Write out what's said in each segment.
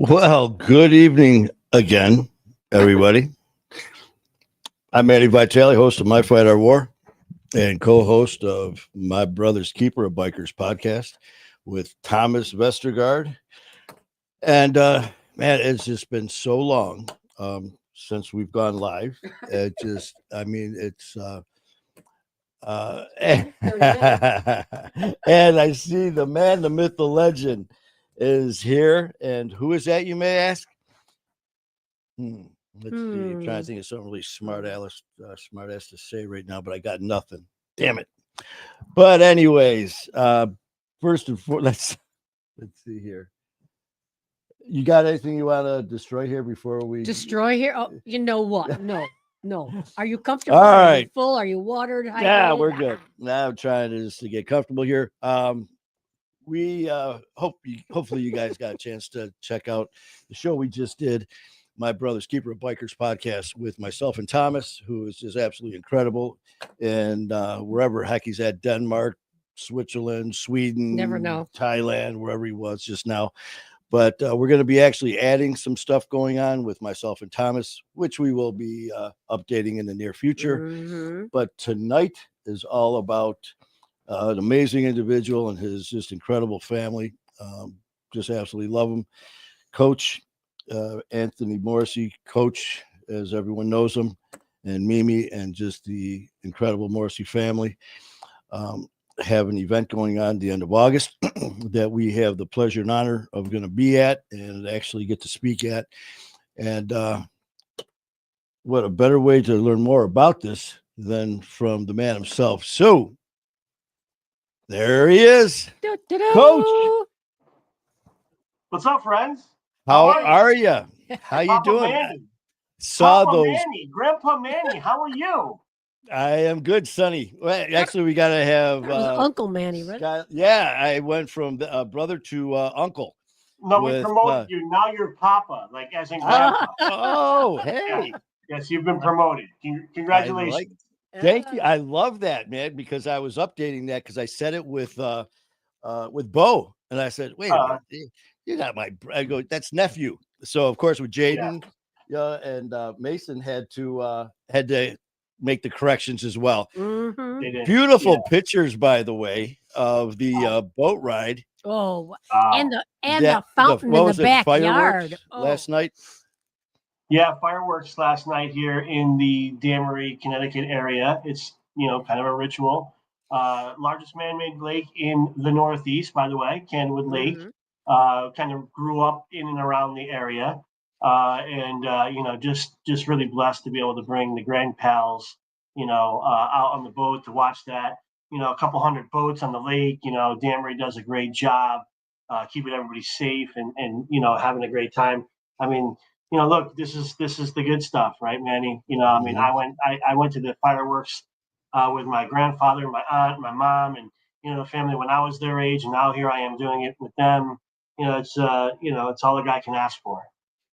Well, good evening again, everybody. I'm Eddie Vitale, host of My Fight Our War and co-host of My Brother's Keeper, a Bikers podcast with Thomas Vestergaard. And man, it's just been so long since we've gone live. And I see the man, the myth, the legend is here. And who is that, you may ask? Hmm. Let's see. I'm trying to think of something really smart ass to say right now, but I got nothing. Damn it. But anyways, first and foremost, let's see here. You got anything you want to destroy here before we Destroy here? Oh, you know what? No. Are you comfortable? All Are you right. full? Are you watered? Yeah, Hydrated? we're good. Now I'm trying to get comfortable here. We hopefully you guys got a chance to check out the show we just did, My Brother's Keeper, a Bikers podcast with myself and Thomas, who is just absolutely incredible. And wherever heck he's at, Denmark, Switzerland, Sweden, Never know. Thailand, wherever he was just now. But we're going to be actually adding some stuff going on with myself and Thomas, which we will be updating in the near future. Mm-hmm. But tonight is all about an amazing individual and his just incredible family. Just absolutely love him. Coach Anthony Morrissey, coach, as everyone knows him, and Mimi, and just the incredible Morrissey family. Have an event going on the end of August that we have the pleasure and honor of going to be at and actually get to speak at. And what a better way to learn more about this than from the man himself. So there he is. Do-do-do. Coach. What's up, friends? How are you? How you Papa doing? Manny. Saw Papa those. Manny, Grandpa Manny, how are you? I am good, Sonny. Well, actually, we got to have That was Uncle Manny, right? yeah, I went from brother to uncle. No, we With, promoted you. Now you're Papa, like as in Grandpa. Oh, hey. Yes, you've been promoted. Congratulations. Thank you. I love that, man, because I was updating that because I said it with Bo, and I said, "Wait a minute, you're not my." I go, "That's nephew." So of course with Jaden, and Mason had to make the corrections as well. Mm-hmm. Beautiful pictures, by the way, of the boat ride. Oh, and the fountain in the backyard last night. Yeah, fireworks last night here in the Danbury, Connecticut area. It's kind of a ritual. Largest man-made lake in the Northeast, by the way, Kenwood Lake. Kind of grew up in and around the area, and just really blessed to be able to bring the grand pals, out on the boat to watch that. A couple hundred boats on the lake. Danbury does a great job keeping everybody safe and having a great time. I mean, look, this is the good stuff, right, Manny? I mean, I went to the fireworks with my grandfather, my aunt, my mom, and the family when I was their age, and now here I am doing it with them. It's all a guy can ask for.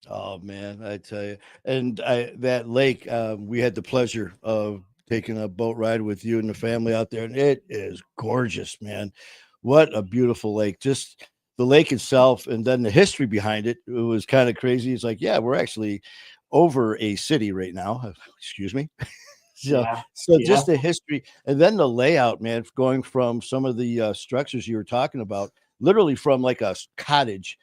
Oh man, I tell you, and that lake, we had the pleasure of taking a boat ride with you and the family out there, and it is gorgeous, man. What a beautiful lake! Just the lake itself, and then the history behind it. It was kind of crazy. It's like, yeah, we're actually over a city right now. Excuse me. So just the history, and then the layout, man, going from some of the structures you were talking about, literally from like a cottage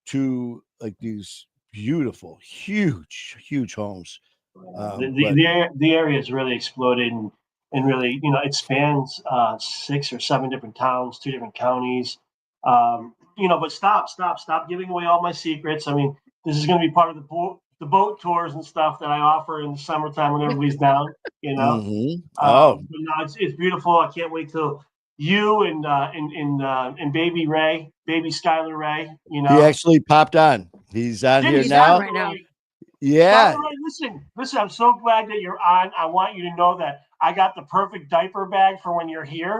to like these beautiful, huge homes. The area is really exploded and really, it spans 6 or 7 different towns, 2 different counties. But stop giving away all my secrets. I mean, this is going to be part of the boat tours and stuff that I offer in the summertime when everybody's down. But no, it's beautiful. I can't wait till you and baby Ray, baby Skylar Ray. He actually popped on. He's on here now. Right now. Yeah. Listen, I'm so glad that you're on. I want you to know that I got the perfect diaper bag for when you're here.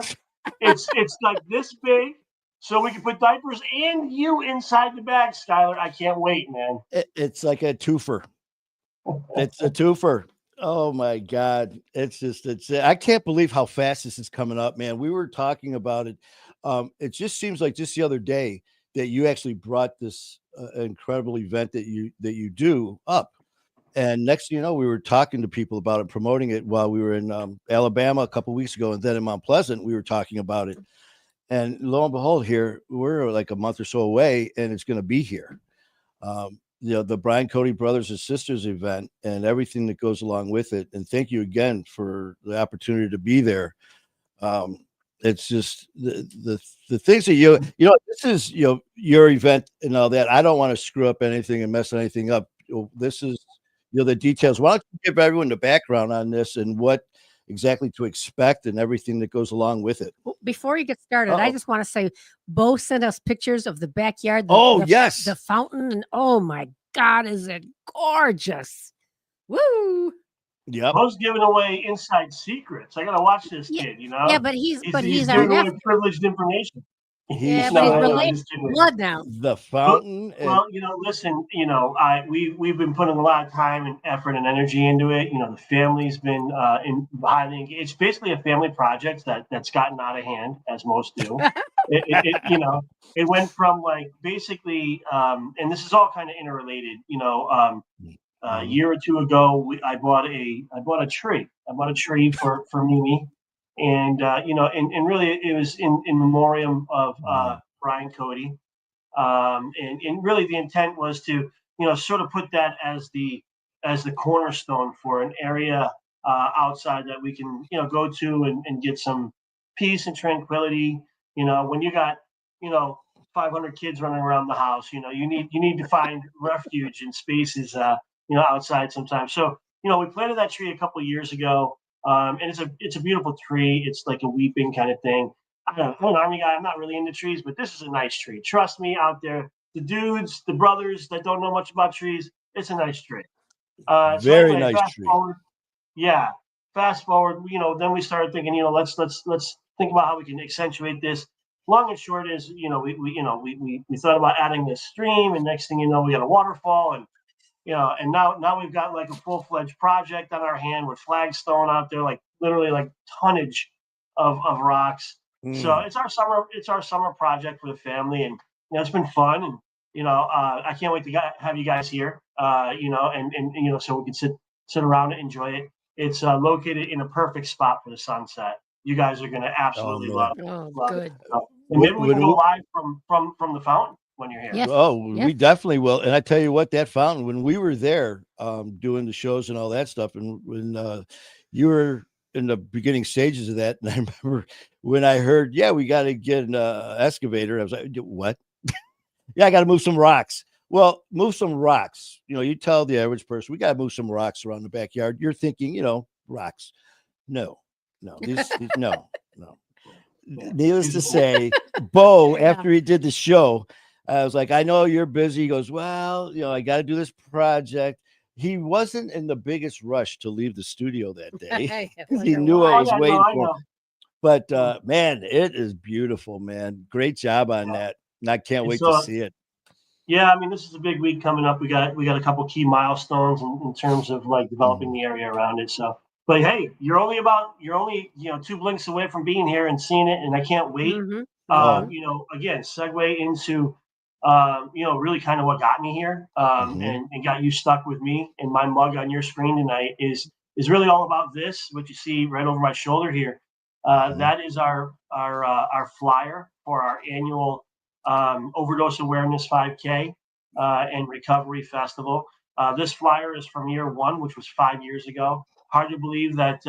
It's like this big, so we can put diapers and you inside the bag, Skylar. I can't wait, man. It's like a twofer. It's a twofer. Oh my God. I can't believe how fast this is coming up, man. We were talking about it. It just seems like just the other day that you actually brought this incredible event that you do up. And next thing you know, we were talking to people about it, promoting it while we were in Alabama a couple of weeks ago, and then in Mount Pleasant, we were talking about it. And lo and behold, here we're like a month or so away, and it's going to be here. The Brian Cody Brothers and Sisters event and everything that goes along with it. And thank you again for the opportunity to be there. It's just the things that this is your event and all that. I don't want to screw up anything and mess anything up. This is the details. Why don't you give everyone the background on this and what exactly to expect and everything that goes along with it? Before you get started, I just want to say, Bo sent us pictures of the backyard. Yes, the fountain, and oh my God, is it gorgeous? Woo! Yep. Bo's giving away inside secrets. I gotta watch this kid. Yeah, but he's giving away privileged information. But he's related blood now. The fountain. Well, listen, we've been putting a lot of time and effort and energy into it. The family's been highly engaged. It's basically a family project that's gotten out of hand, as most do. It went from like basically, and this is all kind of interrelated. A year or two ago, I bought a tree. I bought a tree for Mimi. And and really it was in memoriam of Brian Cody, and really the intent was to sort of put that as the cornerstone for an area outside that we can go to and get some peace and tranquility. When you got 500 kids running around the house, you need to find refuge and spaces outside sometimes. So we planted that tree a couple of years ago. And it's a beautiful tree. It's like a weeping kind of thing. I don't know, I'm an Army guy. I'm not really into trees, but this is a nice tree. Trust me, out there, the dudes, the brothers that don't know much about trees, it's a nice tree. Very nice tree. Fast forward. Then we started thinking. Let's think about how we can accentuate this. Long and short is, we thought about adding this stream, and next thing you know, we got a waterfall, and and now we've got like a full-fledged project on our hand with flagstone out there, like literally like tonnage of rocks. So it's our summer project for the family, and it's been fun, and I can't wait to have you guys here, and so we can sit around and enjoy it. It's located in a perfect spot for the sunset. You guys are going to absolutely love it. Good. So, and maybe we can go live from the fountain when you're here. Yes. We definitely will. And I tell you what, that fountain, when we were there doing the shows and all that stuff, and when you were in the beginning stages of that, and I remember when I heard, we got to get an excavator, I was like, what? I got to move some rocks. Well, move some rocks. You tell the average person, we got to move some rocks around the backyard. You're thinking, rocks. No. No. Needless to say, Bo, after he did the show, I was like, I know you're busy. He goes, well, I got to do this project. He wasn't in the biggest rush to leave the studio that day because he knew I was waiting for him. But man, it is beautiful, man. Great job on that. And I can't wait to see it. Yeah, I mean, this is a big week coming up. We got a couple key milestones in terms of like developing the area around it. So, but hey, you're only 2 blinks away from being here and seeing it, and I can't wait. Again, segue into really kind of what got me here, and got you stuck with me. And my mug on your screen tonight is really all about this. What you see right over my shoulder here, that is our flyer for our annual overdose awareness 5K and recovery festival. This flyer is from year one, which was 5 years ago. Hard to believe that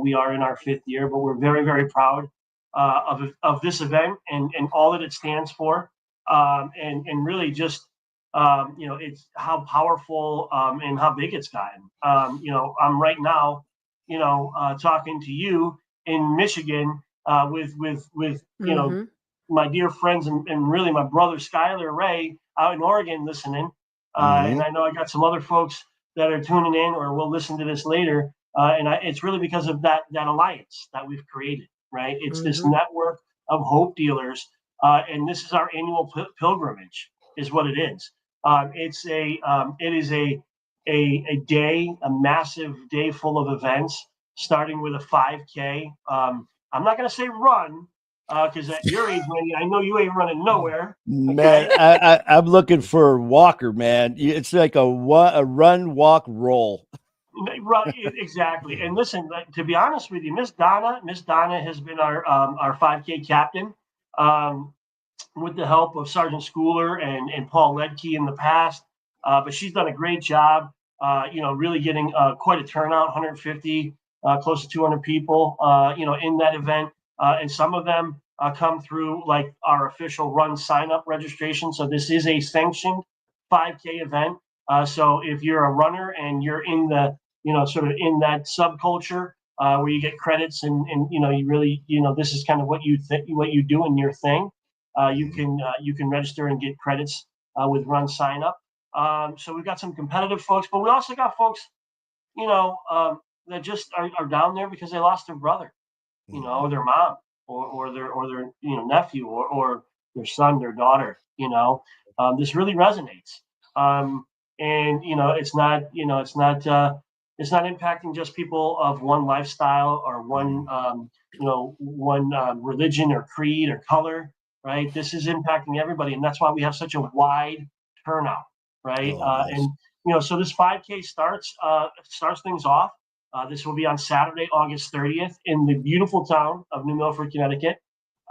we are in our 5th year, but we're very, very proud of this event and all that it stands for, and really just it's how powerful and how big it's gotten. I'm right now talking to you in Michigan with my dear friends and really my brother Skylar Ray out in Oregon listening, and I know I got some other folks that are tuning in or will listen to this later. It's really because of that alliance that we've created, right? It's this network of hope dealers, and this is our annual pilgrimage, is what it is. It is a day, a massive day full of events, starting with a 5K. I'm not going to say run, Because at your age, man, I know you ain't running nowhere. Man, I'm looking for Walker, man. It's like a run, walk, roll. Right, exactly. And listen, to be honest with you, Miss Donna has been our 5K captain. Um, with the help of Sergeant Schooler and Paul Ledke in the past. But she's done a great job, really getting quite a turnout, 150, close to 200 people, in that event. And some of them come through like our official run sign up registration. So this is a sanctioned 5K event. So if you're a runner and you're in the, sort of in that subculture, where you get credits and you really, this is kind of what you think, what you do in your thing. You can register and get credits with Run Sign Up. So we've got some competitive folks, but we also got folks, that just are down there because they lost their brother, or their mom, or their nephew, or their son, their daughter. This really resonates, and it's not impacting just people of one lifestyle or one religion or creed or color, right? This is impacting everybody, and that's why we have such a wide turnout, right? Oh, nice. And so this 5K starts things off. This will be on Saturday, August 30th, in the beautiful town of New Milford, Connecticut.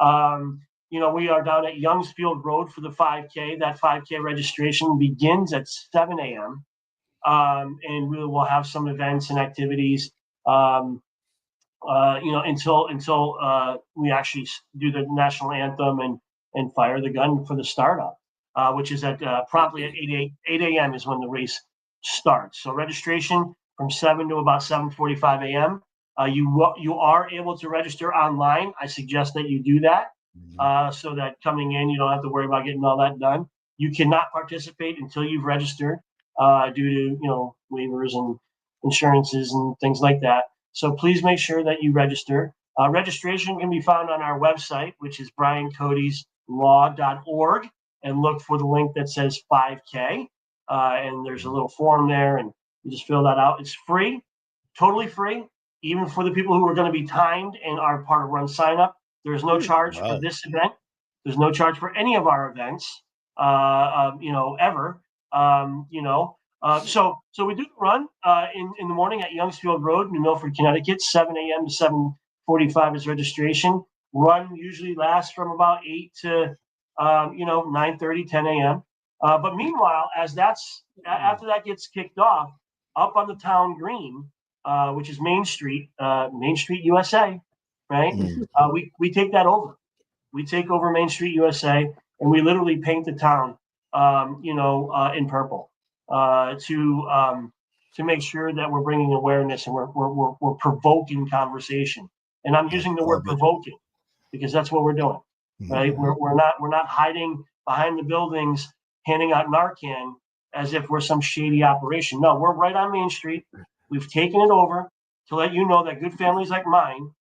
We are down at Youngsfield Road for the 5K. That 5K registration begins at 7 a.m. And we will have some events and activities, until we actually do the national anthem and fire the gun for the startup, which is at promptly at 8 a.m. is when the race starts. So registration from 7 to about 7:45 a.m. You are able to register online. I suggest that you do that, so that coming in you don't have to worry about getting all that done. You cannot participate until you've registered, due to waivers and insurances and things like that. So please make sure that you register. Registration can be found on our website, which is briancodieslaw.org, and look for the link that says 5K. And there's a little form there, and you just fill that out. It's free, totally free, even for the people who are going to be timed and are part of Run Sign Up. There's no charge for this event. There's no charge for any of our events, ever. So we do the run in the morning at Youngsfield Road, New Milford, Connecticut. 7 a.m. to 7:45 is registration. Run usually lasts from about 8 to 9:30, 10 a.m. But meanwhile, after that gets kicked off, up on the town green, which is Main Street USA, right? We take that over. We take over Main Street USA, and we literally paint the town, in purple, to make sure that we're bringing awareness and we're provoking conversation. And I'm using the word provoking because that's what we're doing, right? We're not hiding behind the buildings handing out Narcan as if we're some shady operation. No, we're right on Main Street. We've taken it over to let you know that good families like mine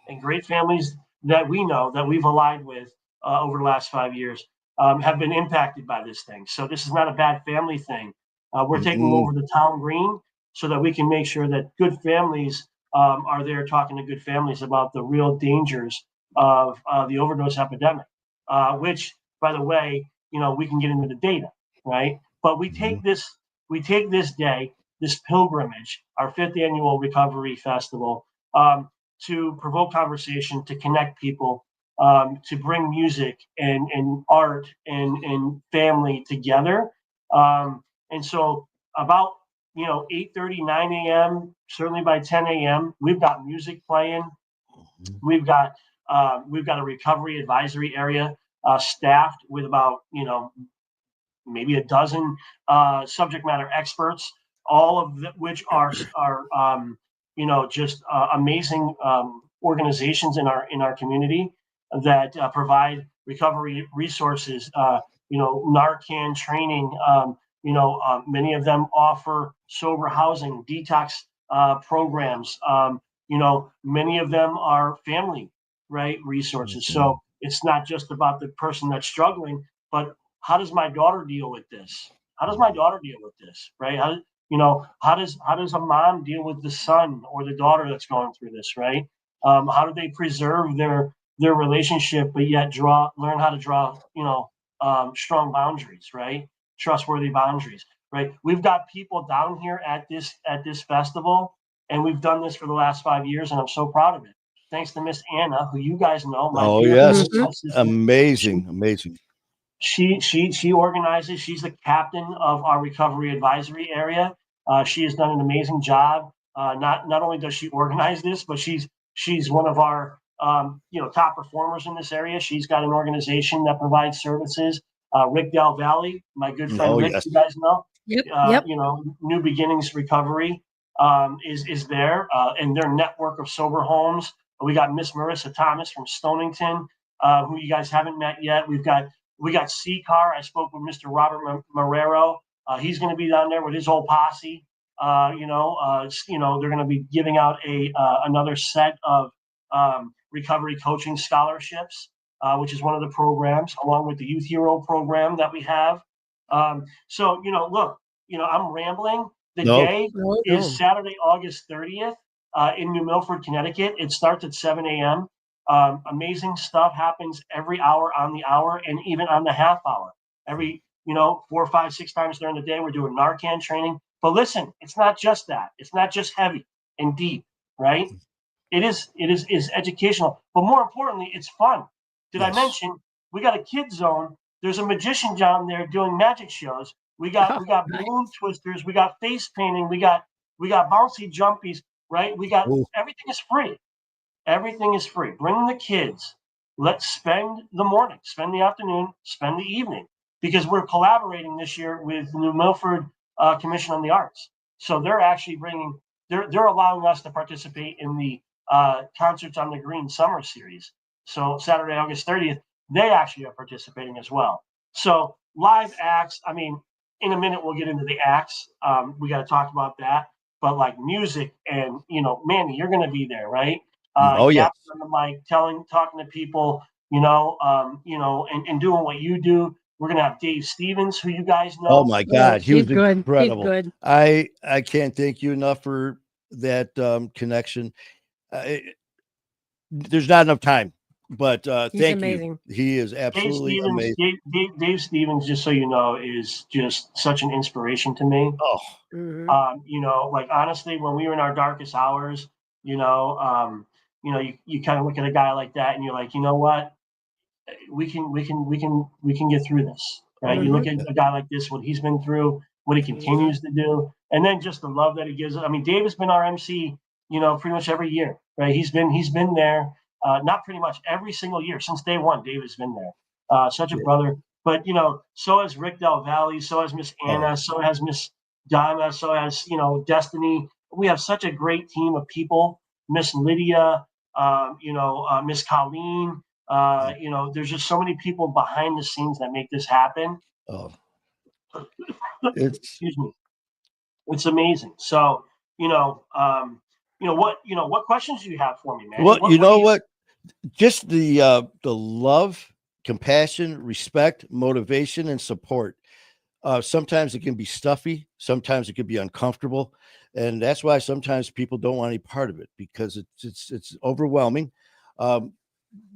and great families that we know that we've allied with over the last 5 years have been impacted by this thing. So this is not a bad family thing. We're taking over the town green so that we can make sure that good families are there talking to good families about the real dangers of the overdose epidemic, which, by the way, we can get into the data, right? But we take this day, this pilgrimage, our 5th annual Recovery Festival, to provoke conversation, to connect people, to bring music and art and family together. And so about 8:30, 9 a.m., certainly by 10 a.m., we've got music playing. We've got a recovery advisory area staffed with about maybe a dozen subject matter experts, all of which are just amazing organizations in our community that provide recovery resources, Narcan training. Many of them offer sober housing, detox programs. Many of them are family, right, resources. So it's not just about the person that's struggling, but how does my daughter deal with this? How does my daughter deal with this, right? How does a mom deal with the son or the daughter that's going through this, right? How do they preserve their their relationship, but yet learn how to draw, strong boundaries, right? Trustworthy boundaries, right? We've got people down here at this festival, and we've done this for the last 5 years, and I'm so proud of it. Thanks to Miss Anna, who you guys know, my Oh, beautiful yes. Mhm. assistant. Amazing. Amazing. She organizes. She's the captain of our recovery advisory area. She has done an amazing job. Not only does she organize this, but she's one of our top performers in this area. She's got an organization that provides services. Rick Del Valley, my good friend Oh, Rick, yes. you guys know. Yep. Yep. New Beginnings Recovery is there, and their network of sober homes. We got Miss Marissa Thomas from Stonington, who you guys haven't met yet. We got C-Car. I spoke with Mr. Robert Marrero. He's going to be down there with his whole posse. They're going to be giving out another set of recovery coaching scholarships, which is one of the programs, along with the Youth Hero program that we have. Look, I'm rambling. The No. day No, no. is Saturday, August 30th, in New Milford, Connecticut. It starts at 7 a.m. Amazing stuff happens every hour on the hour and even on the half hour. Every 4, 5, 6 times during the day, we're doing Narcan training. But listen, it's not just that. It's not just heavy and deep, right? It is educational, but more importantly, it's fun. Did I Yes. mention we got a kid zone? There's a magician down there doing magic shows. We got Nice. balloon twisters. We got face painting. We got bouncy jumpies. Right? We got Ooh. everything is free. Everything is free. Bring the kids. Let's spend the morning, spend the afternoon, spend the evening, because we're collaborating this year with the New Milford Commission on the Arts. So they're actually they're allowing us to participate in the Concerts on the Green Summer Series. So Saturday, August 30th, they actually are participating as well. So live acts. I mean, in a minute we'll get into the acts. We got to talk about that. But like music and Manny, you're going to be there, right? Oh, yes. Yapping on the mic, talking to people, and doing what you do. We're gonna have Dave Stevens, who you guys know. Oh, my God. He he's was good. incredible. He's good. I can't thank you enough for that connection. There's not enough time, but He's thank amazing. you. He is Dave absolutely Stevens, amazing. Dave Stevens, just so you know, is just such an inspiration to me. Oh, Mhm. Like honestly, when we were in our darkest hours, you kind of look at a guy like that and you're like, you know what? We can get through this, right? You look Mhm. at a guy like this, what he's been through, what he continues to do, and then just the love that he gives. I mean, Dave has been our MC, pretty much every year, right? He's been there, not pretty much every single year since day one. Dave has been there, such a yeah. brother. But so has Rick Del Valle, so has Miss Anna, Oh, so has Miss Donna, so has Destiny. We have such a great team of people. Miss Lydia, Miss Colleen. There's just so many people behind the scenes that make this happen. oh, it's Excuse me. It's amazing. So, what questions do you have for me, Manny? well, What you what do know you what? Just the love, compassion, respect, motivation, and support. Sometimes it can be stuffy, sometimes it can be uncomfortable, and that's why sometimes people don't want any part of it because it's overwhelming. Um,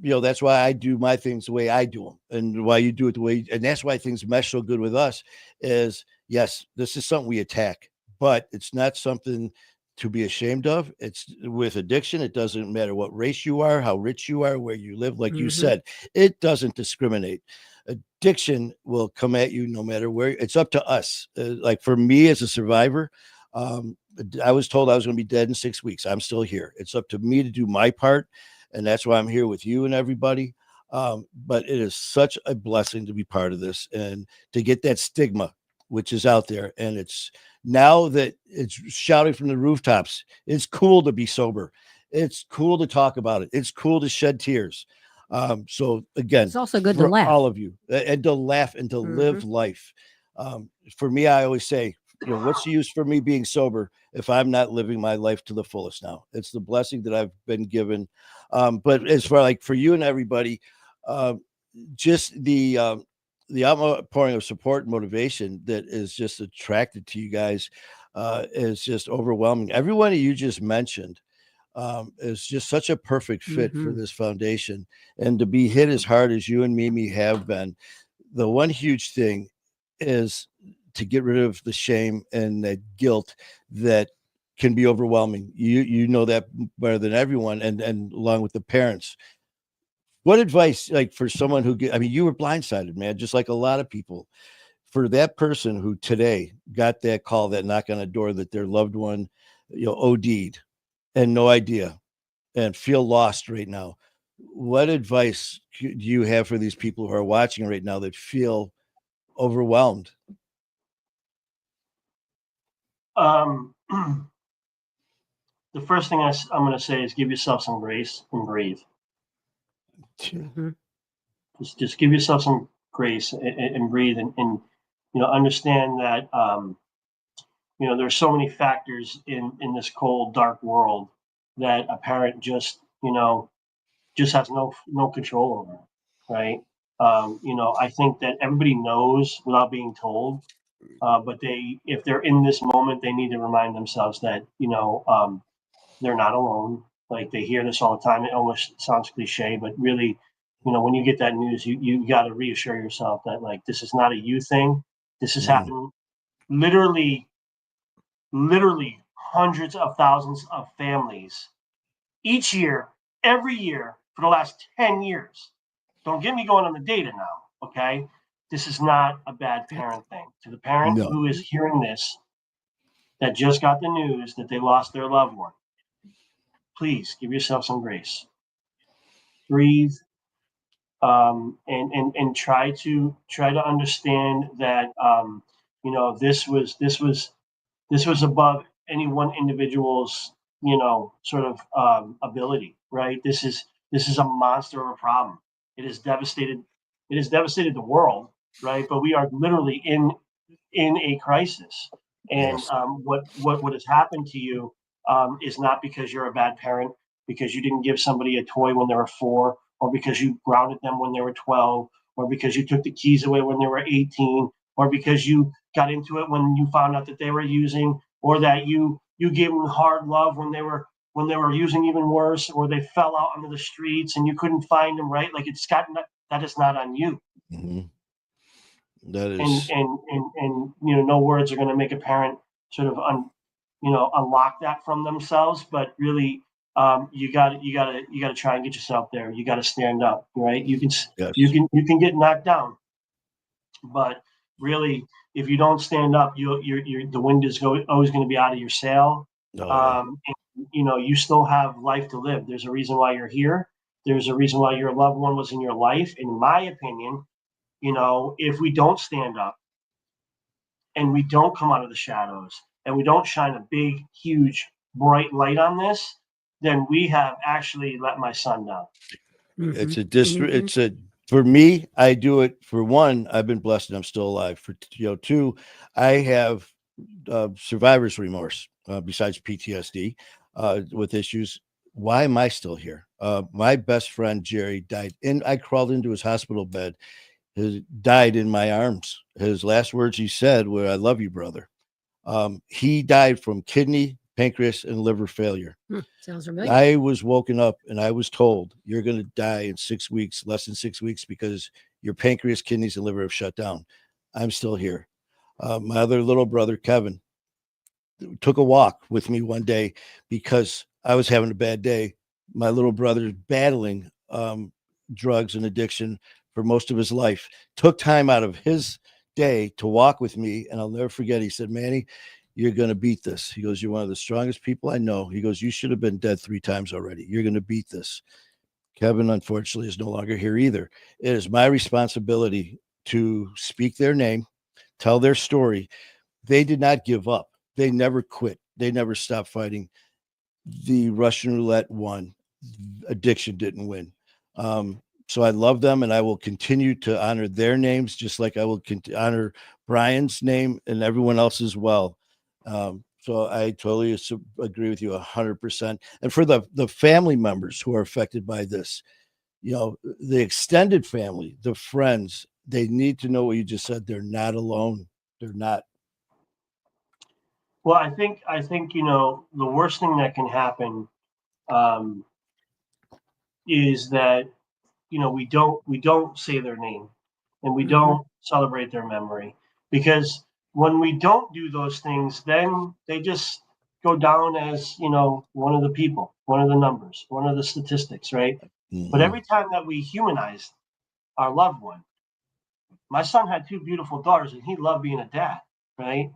that's why I do my things the way I do them, and why you do it the way, and that's why things mesh so good with us. Is yes, this is something we attack, but it's not something to be ashamed of. It's with addiction. It doesn't matter what race you are, how rich you are, where you live. Like you Mhm. said, it doesn't discriminate. Addiction will come at you no matter where. It's up to us. Like for me as a survivor, um, I was told I was going to be dead in 6 weeks. I'm still here. It's up to me to do my part, and that's why I'm here with you and everybody. But it is such a blessing to be part of this and to get that stigma, which is out there. And it's now that it's shouting from the rooftops. It's cool to be sober. It's cool to talk about it. It's cool to shed tears. So again, It's also good to for laugh. all of you, and to laugh and to live life. For me, I always say, what's the use for me being sober if I'm not living my life to the fullest now? It's the blessing that I've been given. But as far like for you and everybody, uh, just the outpouring of support and motivation that is just attracted to you guys is just overwhelming. Everyone you just mentioned, is just such a perfect fit for Mhm. this foundation. And to be hit as hard as you and Mimi have been, the one huge thing is to get rid of the shame and that guilt that can be overwhelming. You know that better than everyone, and along with the parents. What advice, like for someone who I mean, you were blindsided, man, just like a lot of people. For that person who today got that call, that knock on the door, that their loved one, OD'd and no idea, and feel lost right now, what advice do you have for these people who are watching right now that feel overwhelmed? Um, the first thing I'm going to say is give yourself some grace and breathe. Mhm. Just give yourself some grace and breathe, and understand that there's so many factors in this cold, dark world that a parent just has no control over, right? I think that everybody knows without being told, but if they're in this moment, they need to remind themselves that they're not alone. Like, they hear this all the time. It almost sounds cliche, but really, when you get that news, you got to reassure yourself that, like, this is not a you thing. This is Mhm. happening literally hundreds of thousands of families each year, every year for the last 10 years. Don't get me going on the data now, okay? This is not a bad parent thing. To the parent No. who is hearing this, that just got the news that they lost their loved one, please give yourself some grace. Breathe, and try to understand that this was above any one individual's sort of ability, right? This is a monster of a problem. It has devastated the world, right? But we are literally in a crisis. And Yes. what has happened to you is not because you're a bad parent, because you didn't give somebody a toy when they were 4, or because you grounded them when they were 12, or because you took the keys away when they were 18, or because you got into it when you found out that they were using, or that you gave them hard love when they were using even worse, or they fell out onto the streets and you couldn't find them, right? Like, that is not on you. Mhm. That and is, and and no words are going to make a parent sort of unlock that from themselves, but really, you got to try and get yourself there. You got to stand up, right? you can yes. you can get knocked down, but really, if you don't stand up, the wind is always going to be out of your sail. Oh, yeah. And you still have life to live. There's a reason why you're here. There's a reason why your loved one was in your life. In my opinion, if we don't stand up and we don't come out of the shadows and we don't shine a big, huge, bright light on this, then we have actually let my son down. It's Mhm. a Mhm. it's a for me, I do it. For one, I've been blessed and I'm still alive. For two, I have survivor's remorse, besides PTSD, with issues. Why am I still here? My best friend Jerry died, and I crawled into his hospital bed. He died in my arms. His last words he said were, "I love you, brother." He died from kidney, pancreas, and liver failure. Sounds familiar. I was woken up and I was told, "You're going to die in 6 weeks, less than 6 weeks, because your pancreas, kidneys, and liver have shut down." I'm still here. My other little brother, Kevin, took a walk with me one day because I was having a bad day. My little brother's battling drugs and addiction for most of his life. Took time out of his day to walk with me, and I'll never forget. He said, "Manny, you're going to beat this." He goes, "You're one of the strongest people I know." He goes, "You should have been dead 3 times already. You're going to beat this." Kevin, unfortunately, is no longer here either. It is my responsibility to speak their name, tell their story. They did not give up. They never quit. They never stopped fighting. The Russian roulette won. Addiction didn't win. So I love them, and I will continue to honor their names, just like I will honor Brian's name and everyone else as well. So I totally agree with you 100%. And for the family members who are affected by this, the extended family, the friends, they need to know what you just said. They're not alone. They're not. Well, I think the worst thing that can happen um, is that we don't say their name, and we don't celebrate their memory, because when we don't do those things, then they just go down as one of the people, one of the numbers, one of the statistics, right? But Mhm. every time that we humanize our loved one, my son had two beautiful daughters, and he loved being a dad, right?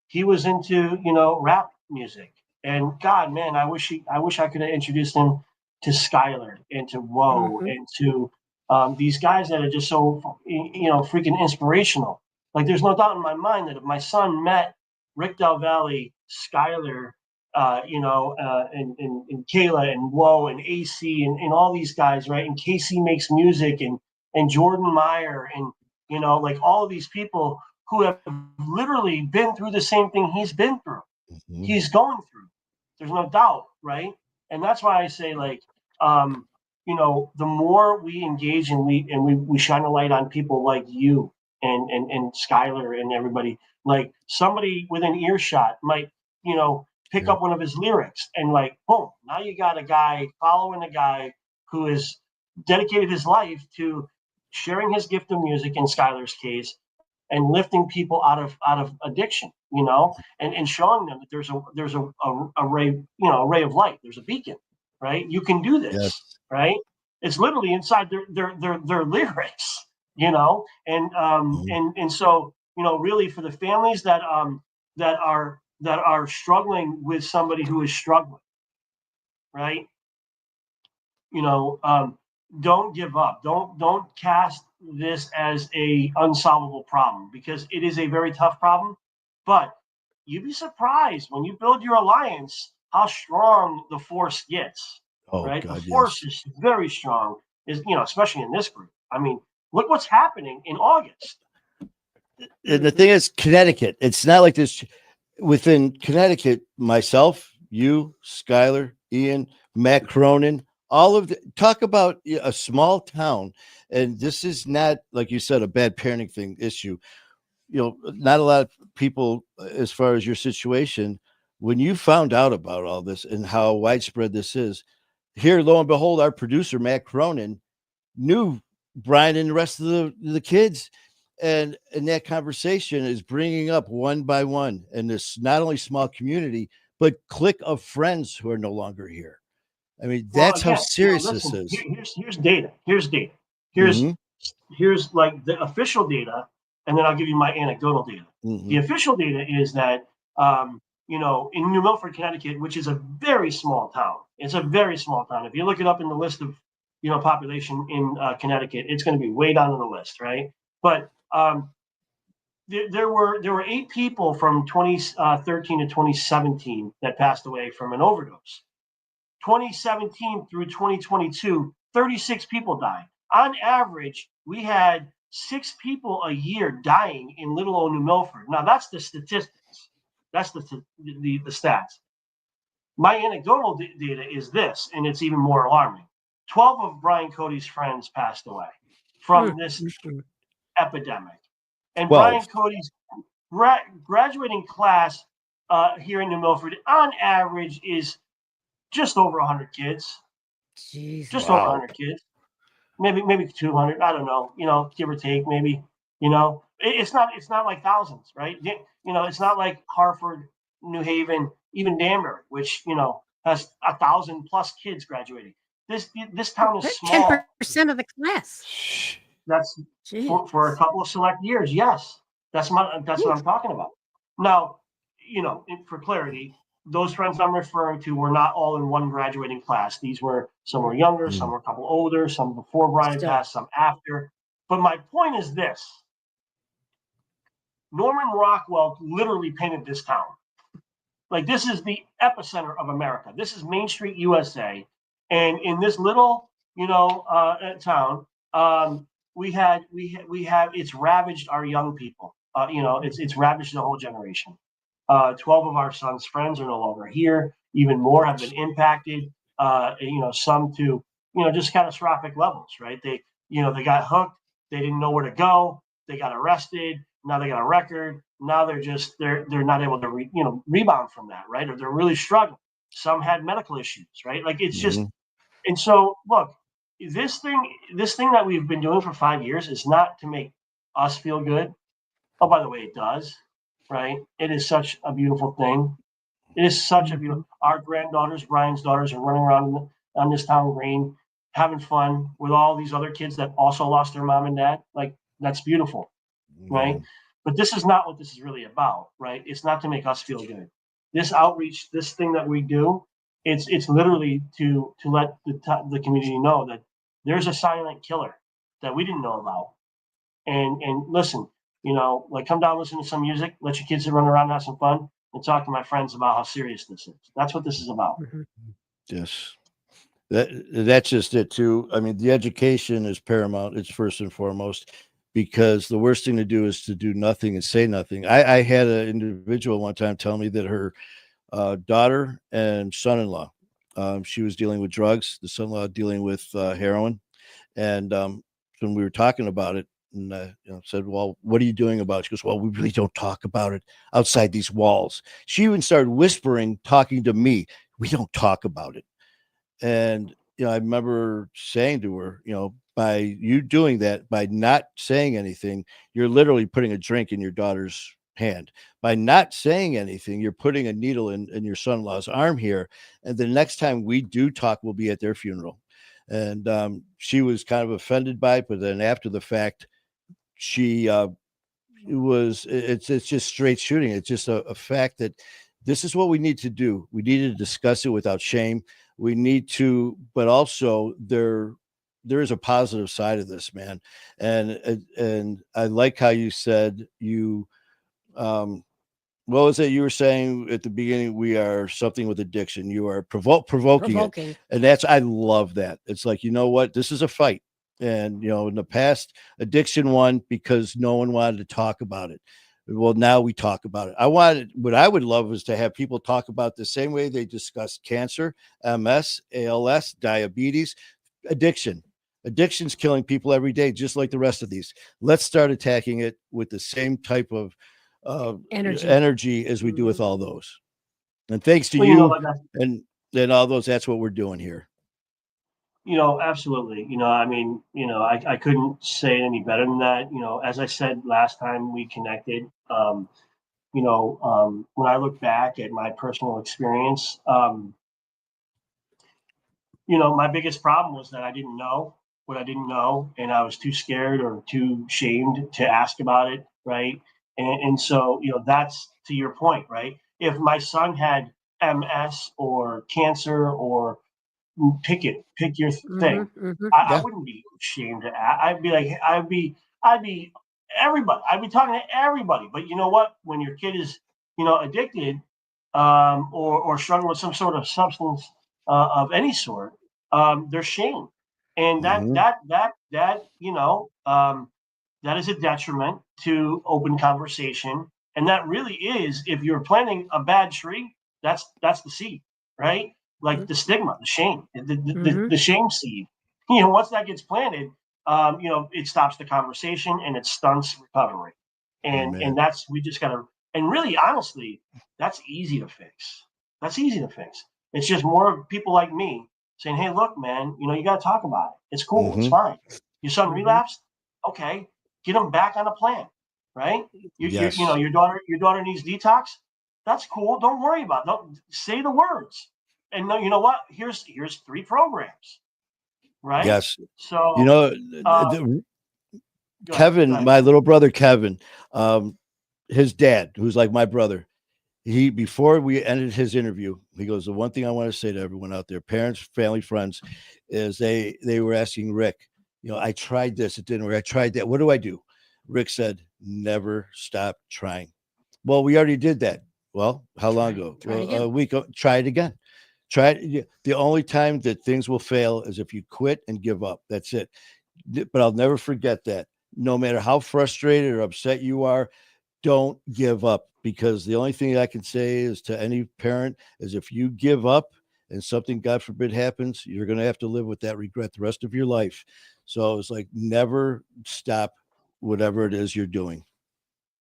He was into rap music, and God, man, I wish I could have introduced him to Skylar and to Woe Mhm. and to these guys that are just so freaking inspirational. Like, there's no doubt in my mind that if my son met Rick Del Valle, Skylar, and Kayla and Woe and AC and all these guys, right? And Casey Makes Music and Jordan Meyer and like all of these people who have literally been through the same thing he's been through. Mhm. He's going through. There's no doubt, right? And that's why I say, like, the more we engage and we shine a light on people like you and Skylar and everybody, like somebody within earshot might, pick Sure. up one of his lyrics and like, boom, now you got a guy following a guy who has dedicated his life to sharing his gift of music in Skylar's case and lifting people out of addiction, and showing them that there's a ray, a ray of light. There's a beacon, right? You can do this, Yes. right? It's literally inside their lyrics, Mhm. and so really for the families that are struggling with somebody who is struggling, right? you know, um, don't give up. Don't cast this as a unsolvable problem, because it is a very tough problem. But you'd be surprised when you build your alliance how strong the force gets. Oh Right, the God, force yes. is very strong. Is especially in this group. I mean, look what's happening in August. And the thing is, Connecticut. It's not like this within Connecticut. Myself, you, Skylar, Ian, Matt Cronin, all of the talk about a small town, and this is not like you said a bad parenting thing issue. Not a lot of people, as far as your situation, when you found out about all this and how widespread this is, here, lo and behold, our producer, Matt Cronin, knew Brian and the rest of the kids. And that conversation is bringing up one by one, and this not only small community, but clique of friends who are no longer here. I mean, Well, that's how again, serious this listen. is. Here's data. Here's data. Here's Hmm. here's like the official data, and then I'll give you my anecdotal data. The Hmm. official data is that in New Milford, Connecticut, which is a very small town. It's a very small town. If you look it up in the list of population in Connecticut, it's going to be way down on the list, right? But there were 8 people from 2013 to 2017 that passed away from an overdose. 2017 through 2022, 36 people died. On average, we had 6 people a year dying in little old New Milford. Now, that's the statistics. That's the stats. My anecdotal data is this, and it's even more alarming. 12 of Brian Cody's friends passed away from this Mhm. epidemic. And 12. Brian Cody's graduating class here in New Milford, on average, is just over 100 kids. Just Jesus. over Wow. 100 kids, maybe 200. I don't know, give or take, maybe. It's not like thousands, right? It's not like Hartford, New Haven, even Danbury, which has 1,000+ kids graduating. This town is small. 10% of the class. Shh. That's for a Jeez. couple of select years. Yes, that's what Whew. I'm talking about. Now, for clarity, those friends I'm referring to were not all in one graduating class. These were some were younger, some Mm. were a couple older, some before Brian Still. passed, some after. But my point is this: Norman Rockwell literally painted this town. Like, this is the epicenter of America. This is Main Street, USA, and in this little, town, we have it's ravaged our young people. It's ravaged the whole generation. 12 of our son's friends are no longer here. Even more have been impacted. Some to just catastrophic levels. Right? They got hooked. They didn't know where to go. They got arrested. Now they got a record. Now they're not able to rebound from that, right? Or they're really struggling. Some had medical issues, right? Like it's just, Mhm. and so look, this thing that we've been doing for 5 years is not to make us feel good. Oh, by the way, it does, right? It is such a beautiful thing. It is such a beautiful. Our granddaughters, Brian's daughters, are running around on this town green, having fun with all these other kids that also lost their mom and dad. Like that's beautiful, right? Mhm. But this is not what this is really about, right? It's not to make us feel good. This outreach, this thing that we do, it's literally to let the community know that there's a silent killer that we didn't know about. And listen, like come down, listen to some music, let your kids run around, have some fun, and talk to my friends about how serious this is. That's what this is about. Mhm. Yes. That's just it too. I mean, the education is paramount. It's first and foremost, because the worst thing to do is to do nothing and say nothing. I had an individual one time tell me that her daughter and son-in-law, she was dealing with drugs. The son-in-law dealing with heroin, and when we were talking about it, and said, "Well, what are you doing about it?" She goes, "Well, we really don't talk about it outside these walls." She even started whispering, talking to me. We don't talk about it. And, I remember saying to her, by you doing that, by not saying anything, you're literally putting a drink in your daughter's hand. By not saying anything, you're putting a needle in your son-in-law's arm here. And the next time we do talk, we'll be at their funeral. And she was kind of offended by it, but then after the fact, she it's just straight shooting. It's just a fact that this is what we need to do. We need to discuss it without shame. We need to, but also there is a positive side of this, man. And I like how you said um what was it you were saying at the beginning? We are something with addiction. You are provoking it. Provoking. And I love that. It's like, you know what? This is a fight. And, in the past, addiction won because no one wanted to talk about it. Well, now we talk about it. What I would love is to have people talk about the same way they discuss cancer, MS, ALS, diabetes, addiction. Addiction's killing people every day, just like the rest of these. Let's start attacking it with the same type of Energy. energy as we do with Mhm. all those. And thanks to Well, you like and all those, that's what we're doing here. absolutely. I mean, I couldn't say it any better than that. As I said last time we connected, when I look back at my personal experience, my biggest problem was that I didn't know what I didn't know, and I was too scared or too shamed to ask about it, right? And so, that's to your point, right? If my son had MS or cancer or pick your thing, Mhm. Mhm. I Yeah. wouldn't be ashamed to ask. I'd be like, I'd be everybody. I'd be talking to everybody. But you know what? When your kid is, addicted, or struggling with some sort of substance of any sort, there's shame, and Hmm. that is a detriment to open conversation. And that really is, if you're planting a bad tree, that's the seed, right? Like the stigma, the shame, Mhm. the shame seed. Once that gets planted, it stops the conversation and it stunts recovery. And Amen. that's we just gotta. And really, honestly, that's easy to fix. That's easy to fix. It's just more people like me saying, "Hey, look, man, you got to talk about it. It's cool. It's Hmm. fine. Your son Mhm. relapsed. Okay, get him back on a plan, right? Yes. Your daughter needs detox. That's cool. Don't worry about it. Don't say the words. And no, you know what? Here's 3 programs, right? Yes. You So, know, uh, go ahead. Go Kevin, ahead. my little brother Kevin, um, his dad, who's like my brother, he before we ended his interview, he goes, "The one thing I want to say to everyone out there, parents, family, friends, is they were asking Rick, I tried this, it didn't work. I tried that. What do I do?" Rick said, "Never stop trying." Well, we already did that. Well, how long ago? Try it Well, again. a week ago. Try it again. Try it. The only time that things will fail is if you quit and give up. That's it. But I'll never forget that. No matter how frustrated or upset you are, don't give up, because the only thing I can say is to any parent is if you give up and something, God forbid, happens, you're going to have to live with that regret the rest of your life. So it's like never stop whatever it is you're doing.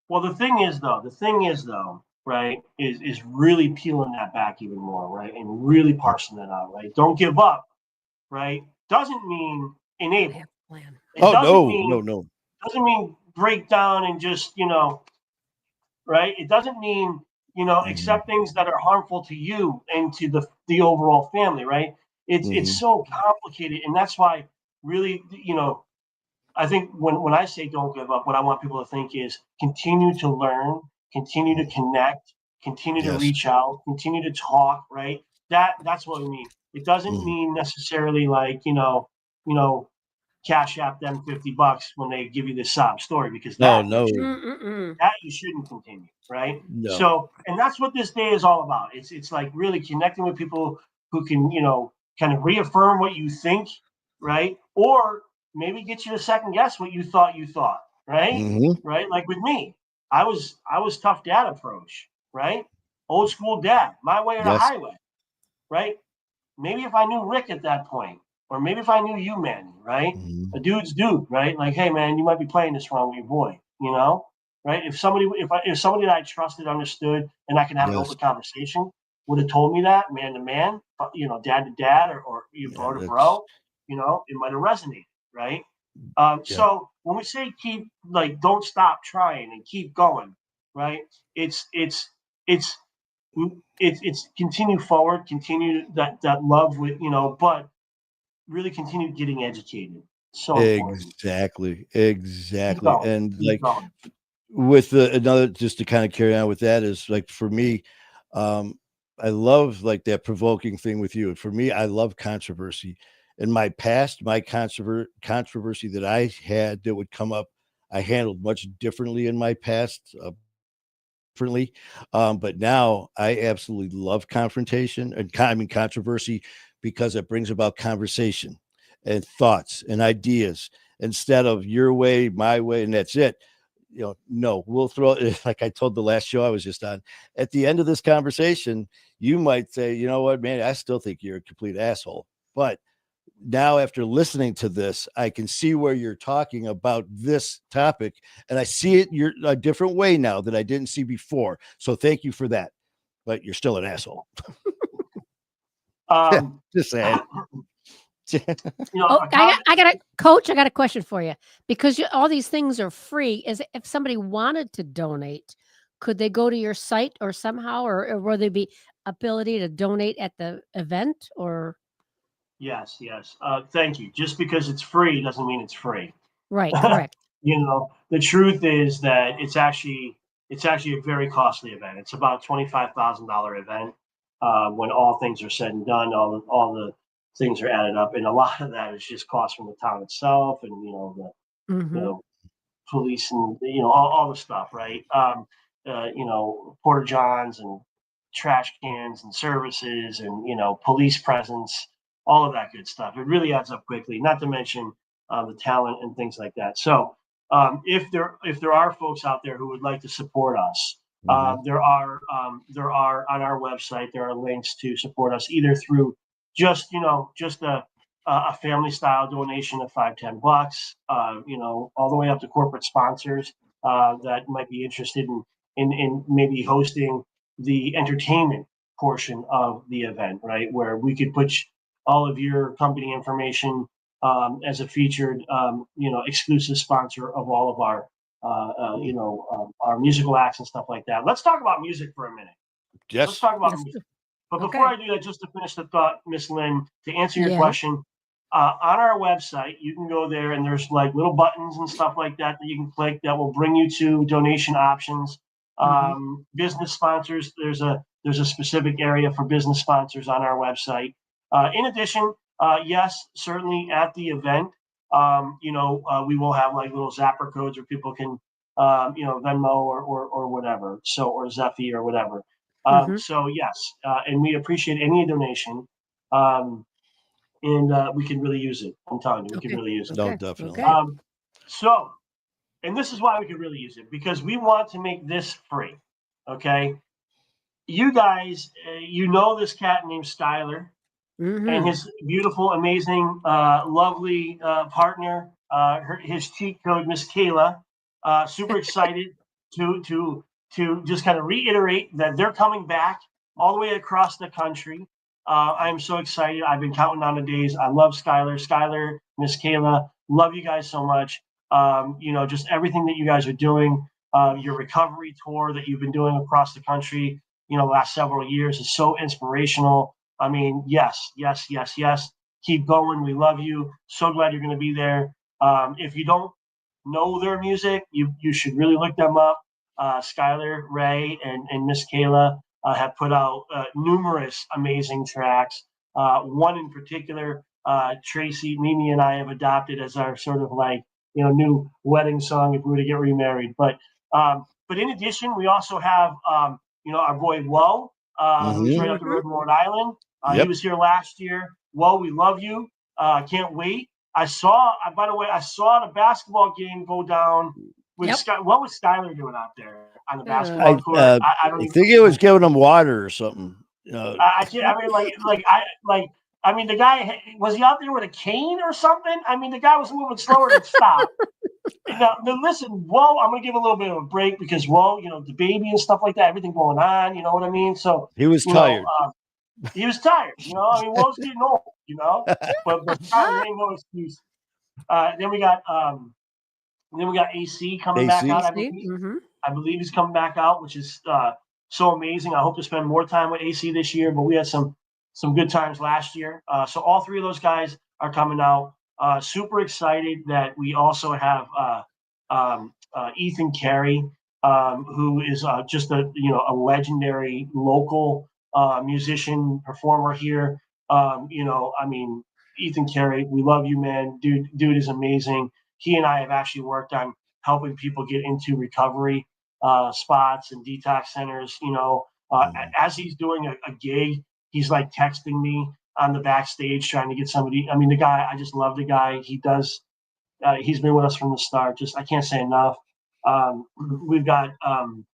Well, the thing is, though, right, is really peeling that back even more, right, and really parsing that out, right. Don't give up, right, doesn't mean Gotta enable. have a plan. It Oh no, no, no. doesn't mean break down and just right. It doesn't mean Mhm, accept things that are harmful to you and to the overall family, right. It's mhm, so complicated, and that's why really I think when I say don't give up, what I want people to think is continue to learn, continue to mhm. connect, continue to Yes. reach out, continue to talk, right? That's what we mean. It doesn't Mhm. mean necessarily like, you know, cash app them $50 when they give you this sob story, because Oh that you no, shouldn't Mm-mm-mm. that you shouldn't continue, right? no. So, and that's what this day is all about. It's like really connecting with people who can, kind of reaffirm what you think, right? Or maybe get you to second guess what you thought, right? Mhm. Right? Like with me, I was tough dad approach, right? Old school dad, my way or the Yes. highway, right? Maybe if I knew Rick at that point, or maybe if I knew you, Manny, right? Mhm. A dude's dude, right? Like, hey, man, you might be playing this wrong with your boy, right? If somebody that I trusted, understood, and I can have an Yes. open conversation would have told me that man to man, dad to dad, or you Yeah, bro to that's bro, it might have resonated, right? yeah. So when we say keep, like, don't stop trying and keep going, right? It's it's it's it's continue forward, continue that love with but really continue getting educated. So important. Exactly. Keep Exactly. going. And Keep like going. with another, just to kind of carry on with that, is like for me, um, I love like that provoking thing with you. And for me, I love controversy. In my past, my controversy that I had that would come up, I handled much differently in my past. Differently. But now I absolutely love confrontation and I mean controversy, because it brings about conversation and thoughts and ideas instead of your way, my way, and that's it. No, we'll throw like I told the last show I was just on. At the end of this conversation, you might say, you know what, man, I still think you're a complete asshole. But now after listening to this, I can see where you're talking about this topic, and I see it you're a different way now that I didn't see before. So thank you for that. But you're still an asshole. Yeah, Um, just saying. Oh, a comment. I got a coach. I got a question for you because all these things are free. Is if somebody wanted to donate, could they go to your site or somehow, or will there be ability to donate at the event? Or Yes, yes. Thank you. Just because it's free doesn't mean it's free. right, correct. The truth is that it's actually a very costly event. It's about $25,000 event. When all things are said and done, all the things are added up, and a lot of that is just cost from the town itself, and the Hmm. police, and all the stuff, right? Porta johns and trash cans and services, and police presence, all of that good stuff. It really adds up quickly. Not to mention the talent and things like that. So if there are folks out there who would like to support us, Mhm. there are on our website, there are links to support us either through just a family style donation of $5-10, all the way up to corporate sponsors that might be interested in maybe hosting the entertainment portion of the event, right? Where we could put all of your company information as a featured, exclusive sponsor of all of our musical acts and stuff like that. Let's talk about music for a minute. Let's Yes. talk about Yes. music. But before Okay. I do that, just to finish the thought, Miss Lynn, to answer your Yeah. question, on our website, you can go there and there's like little buttons and stuff like that you can click that will bring you to donation options. Hmm. Business sponsors, there's a specific area for business sponsors on our website. In addition, yes, certainly at the event, we will have like little Zapper codes where people can, Venmo or whatever, or Zephy or whatever. Hmm. So yes, and we appreciate any donation, and we can really use it. I'm telling you, we can Okay. really use it. No, Okay. definitely. Okay. So, and this is why we can really use it, because we want to make this free. Okay, you guys, this cat named Skylar and Hmm. his beautiful, amazing, lovely partner, his cheat code, Miss Kayla. Super excited to to just kind of reiterate that they're coming back all the way across the country. I'm so excited. I've been counting down the days. I love Skylar, Miss Kayla. Love you guys so much. Just everything that you guys are doing. Your recovery tour that you've been doing across the country, last several years is so inspirational. I mean, yes. Keep going. We love you. So glad you're going to be there. If you don't know their music, you should really look them up. Skylar, Ray, and Miss Kayla have put out numerous amazing tracks. One in particular, Tracy, Mimi, and I have adopted as our sort of like new wedding song if we were to get remarried. But in addition, we also have our boy Woe, who's right up the road in Rhode Island. He was here last year. Woe, we love you. Can't wait. By the way, I saw the basketball game go down with what was Skylar doing out there on the basketball court? I don't even think it was giving them water or something. I can't. I mean, the guy, was he out there with a cane or something? I mean, the guy was moving slower than stop. Now, listen, Whoa, I'm going to give a little bit of a break because Whoa, the baby and stuff like that, everything going on, you know what I mean? So he was tired. He was tired, I mean, Whoa's getting old, but Skylar ain't no excuse. Then we got AC coming back out. I believe he's coming back out, which is so amazing. I hope to spend more time with AC this year, but we had some good times last year. So all three of those guys are coming out. Super excited that we also have Ethan Carey, who is just a legendary local musician performer here. I mean, Ethan Carey, we love you, man. Dude is amazing. He and I have actually worked on helping people get into recovery spots and detox centers. As he's doing a gig, he's like texting me on the backstage trying to get somebody. I mean, the guy, I just love the guy. He does. He's been with us from the start. Just, I can't say enough. We've got some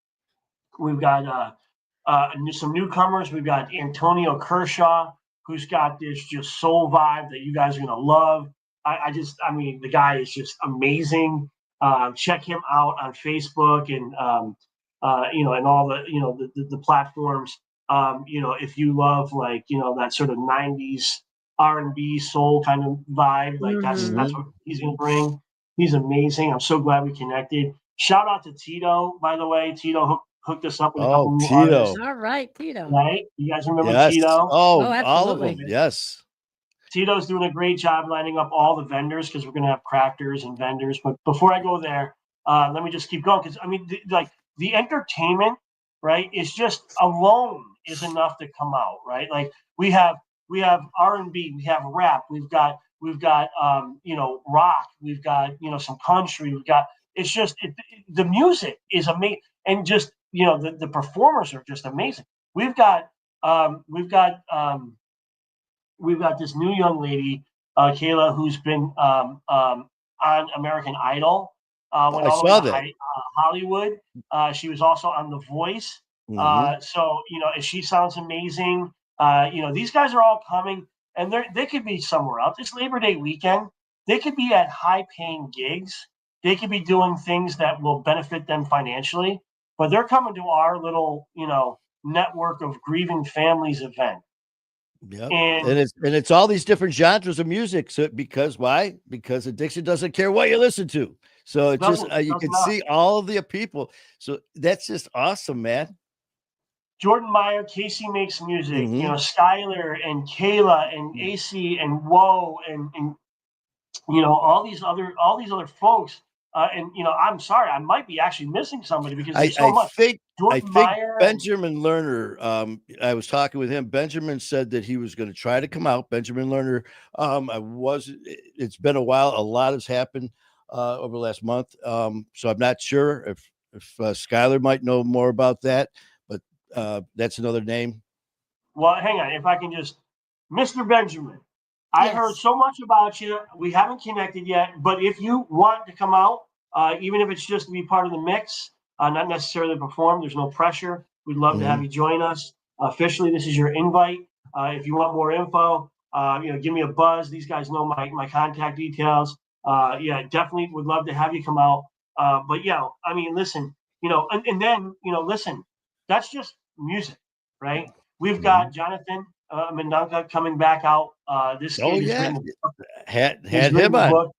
newcomers. We've got Antonio Kershaw, who's got this just soul vibe that you guys are gonna love. I mean, the guy is just amazing. Check him out on Facebook and and all the platforms. If you love that sort of '90s R&B soul kind of vibe, like that's what he's gonna bring. He's amazing. I'm so glad we connected. Shout out to Tito, by the way. Tito hooked us up with a couple new artists. All right, Tito. Right? You guys remember Tito? Oh, all of them. Yes. Tito's doing a great job lining up all the vendors because we're going to have crafters and vendors. But before I go there, let me just keep going because I mean, the entertainment, right, is just alone is enough to come out, right? Like we have R&B, we have rap, we've got rock, we've got some country, it's just the music is amazing, and just the performers are just amazing. We've got this new young lady, Kayla, who's been on American Idol. Went all the way to Hollywood. She was also on The Voice. So and she sounds amazing. These guys are all coming, and they could be somewhere else. It's Labor Day weekend. They could be at high-paying gigs. They could be doing things that will benefit them financially, but they're coming to our little network of grieving families event. Yeah, and it's all these different genres of music. So why? Because addiction doesn't care what you listen to. So it just you can see all of the people. So that's just awesome, man. Jordan Meyer, Casey Makes Music. Skylar and Kayla and AC and Woe and all these other folks. And I'm sorry, I might be actually missing somebody because there's so much. I think Benjamin Lerner, I was talking with him. Benjamin said that he was going to try to come out. Benjamin Lerner, it's been a while. A lot has happened over the last month. So I'm not sure if Skylar might know more about that, but that's another name. Well, hang on. If I can just, Mr. Benjamin, I heard so much about you. We haven't connected yet, but if you want to come out, even if it's just to be part of the mix, not necessarily perform, there's no pressure. We'd love to have you join us. Officially, this is your invite. If you want more info, give me a buzz. These guys know my contact details. Definitely would love to have you come out. But yeah, I mean, listen, and then, listen, that's just music, right? We've Mhm. got Jonathan Mendonca coming back out. This Oh kid has yeah, written had he's him written a on. book.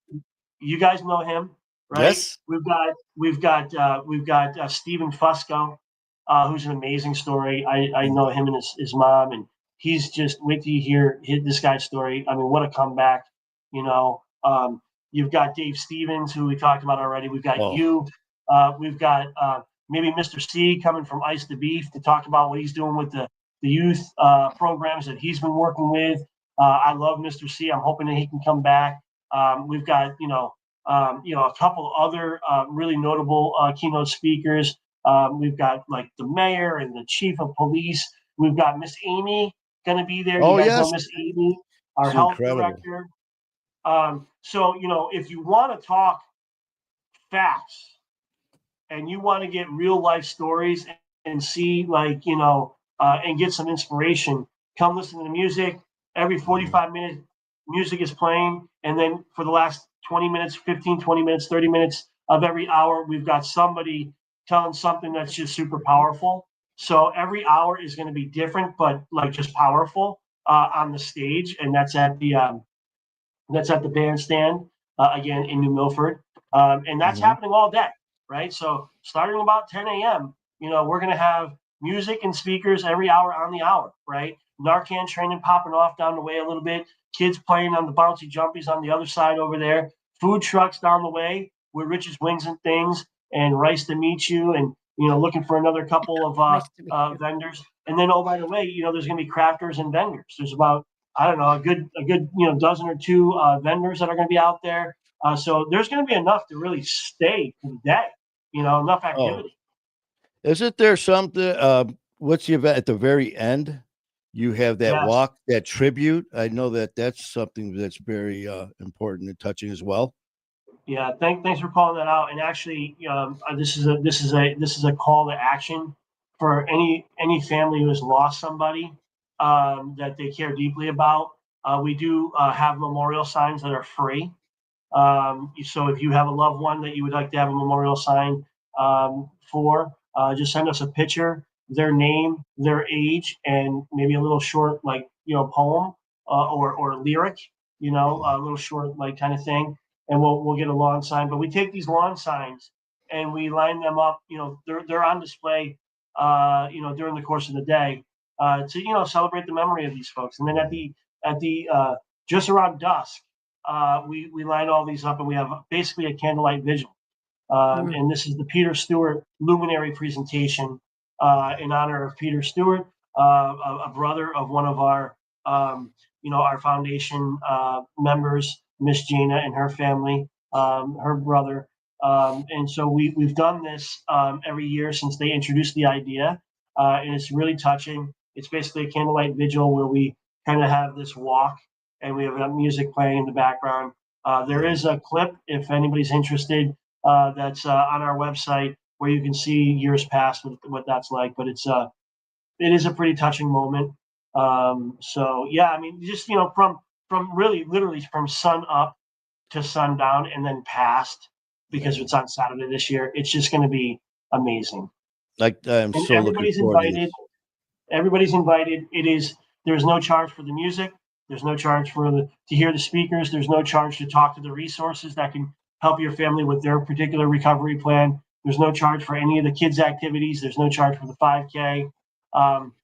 You guys know him, right? Yes. We've got Stephen Fusco, who's an amazing story. I know him and his mom, and he's just wait till you hear this guy's story. I mean, what a comeback! You know, you've got Dave Stevens, who we talked about already. We've got Oh, you. We've got maybe Mr. C coming from Ice to Beef to talk about what he's doing with the youth programs that he's been working with. I love Mr. C. I'm hoping that he can come back. We've got a couple other really notable keynote speakers. We've got like the mayor and the chief of police. We've got Miss Amy going to be there. You oh guys know yes, Miss Amy, our it's health incredible. director. So if you want to talk facts and you want to get real life stories and see and get some inspiration, come listen to the music. Every Mhm. 45 minutes, music is playing. And then for the last 20 minutes, 15, 20 minutes, 30 minutes of every hour, we've got somebody telling something that's just super powerful. So every hour is going to be different, but like just powerful on the stage. And that's at the bandstand again in New Milford, and that's Mhm. happening all day, right? So starting about 10 a.m., we're going to have music and speakers every hour on the hour, right? Narcan training popping off down the way a little bit, kids playing on the bouncy jumpies on the other side over there, food trucks down the way with Rich's Wings and Things and Rice to Meet You, and looking for another couple of Nice to meet you. vendors. And then, oh, by the way, there's going to be crafters and vendors. There's about I don't know, a good dozen or two vendors that are going to be out there. So there's going to be enough to really stay for the day. Enough Oh, activity. isn't there something? What's the event at the very end? You have that Yes. walk, that tribute. I know that that's something that's very important and touching as well. Yeah. Thanks for calling that out. And actually, this is a call to action for any family who has lost somebody that they care deeply about. We do have memorial signs that are free. So if you have a loved one that you would like to have a memorial sign for, just send us a picture, their name, their age, and maybe a little short, like, poem or lyric, a little short, like kind of thing. And we'll get a lawn sign. But we take these lawn signs and we line them up. They're on display, during the course of the day to, celebrate the memory of these folks. And then at the just around dusk, we line all these up and we have basically a candlelight vigil. Mm. And this is the Peter Stewart luminary presentation in honor of Peter Stewart, a brother of one of our foundation members, Miss Gina and her family, her brother. And so we've done this every year since they introduced the idea. And it's really touching. It's basically a candlelight vigil where we kind of have this walk and we have music playing in the background. There is a clip, if anybody's interested, that's on our website where you can see years past what that's like. But it is a pretty touching moment. So yeah, I mean, just from really literally from sun up to sundown and then past because Yeah. it's on Saturday this year. It's just going to be amazing, Like I'm and so looking forward to this. everybody's invited. There's no charge for the music. There's no charge to hear the speakers. There's no charge to talk to the resources that can help your family with their particular recovery plan. There's no charge for any of the kids' activities. There's no charge for the 5K. Um,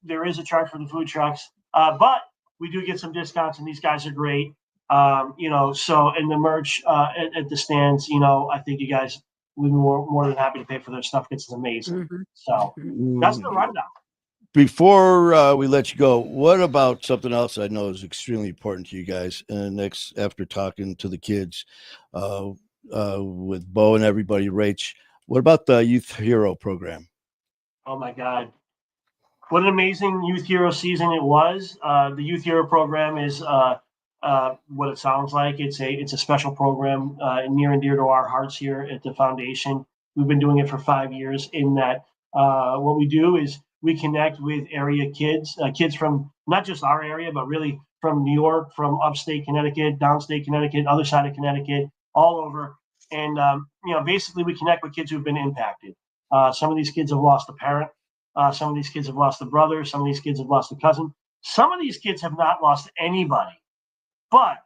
there is a charge for the food trucks, but we do get some discounts, and these guys are great. So in the merch at the stands, I think you guys we'd be more than happy to pay for their stuff. It's amazing. Mhm. So Mhm. that's the Mm, rundown. Before we let you go, what about something else I know is extremely important to you guys? And next, after talking to the kids, uh, with Bo and everybody, Rach, what about the Youth Hero program? Oh my God. What an amazing Youth Hero season it was. The Youth Hero program is what it sounds like. It's a special program near and dear to our hearts here at the foundation. We've been doing it for 5 years. In that, what we do is we connect with area kids, kids from not just our area, but really from New York, from upstate Connecticut, downstate Connecticut, other side of Connecticut, all over. And basically, we connect with kids who've been impacted. Some of these kids have lost a parent. Some of these kids have lost a brother. Some of these kids have lost a cousin. Some of these kids have not lost anybody, but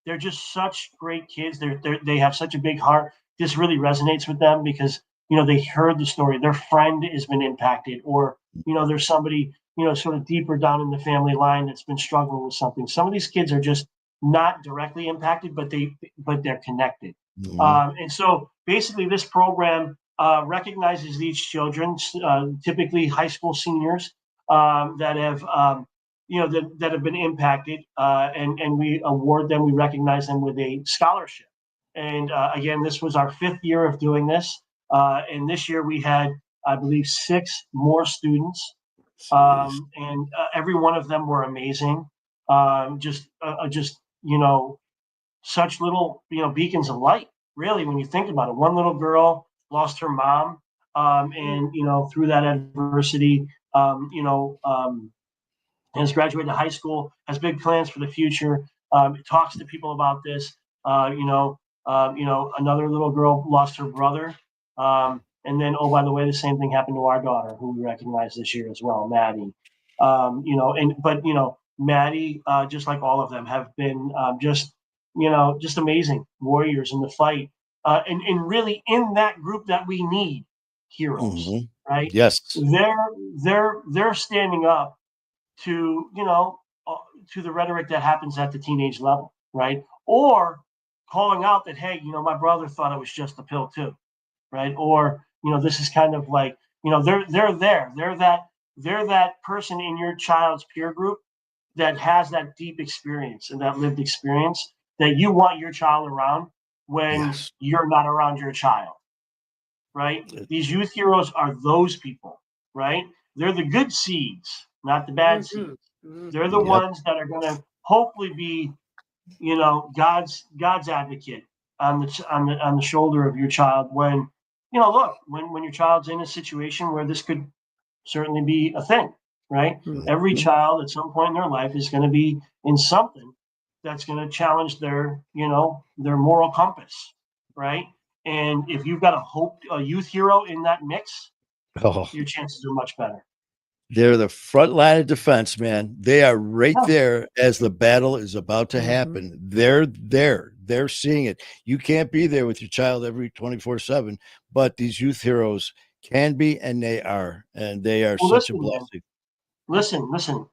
they're just such great kids. They have such a big heart. This really resonates with them because, they heard the story. Their friend has been impacted, or, there's somebody, sort of deeper down in the family line that's been struggling with something. Some of these kids are just not directly impacted, but they're connected. And so basically this program recognizes these children, typically high school seniors, that have, that have been impacted, and we award them, we recognize them with a scholarship. And again, this was our 5th year of doing this. And this year we had, I believe, 6 more students. And every one of them were amazing. Just, such little, beacons of light, really, when you think about it. One little girl lost her mom, and, through that adversity, has graduated high school, has big plans for the future, talks to people about this. Another little girl lost her brother. And then, oh, by the way, the same thing happened to our daughter, who we recognize this year as well, Maddie. Maddie, just like all of them, have been just amazing warriors in the fight. And really in that group that we need heroes, right? Yes. They're standing up to, to the rhetoric that happens at the teenage level, right? Or calling out that, hey, my brother thought it was just a pill too, right? Or, this is kind of like, they're there. They're that person in your child's peer group that has that deep experience and that lived experience that you want your child around when you're not around your child, right? These youth heroes are those people, right? They're the good seeds, not the bad seeds. They're the ones that are going to hopefully be, God's advocate on the shoulder of your child when, look, when your child's in a situation where this could certainly be a thing, right? Every child at some point in their life is going to be in something that's going to challenge their moral compass, right? And if you've got a youth hero in that mix, your chances are much better. They're the front line of defense, man. They are right there as the battle is about to happen. They're there. They're seeing it. You can't be there with your child every 24/7, but these youth heroes can be, and they are. And they are such a blessing. Listen.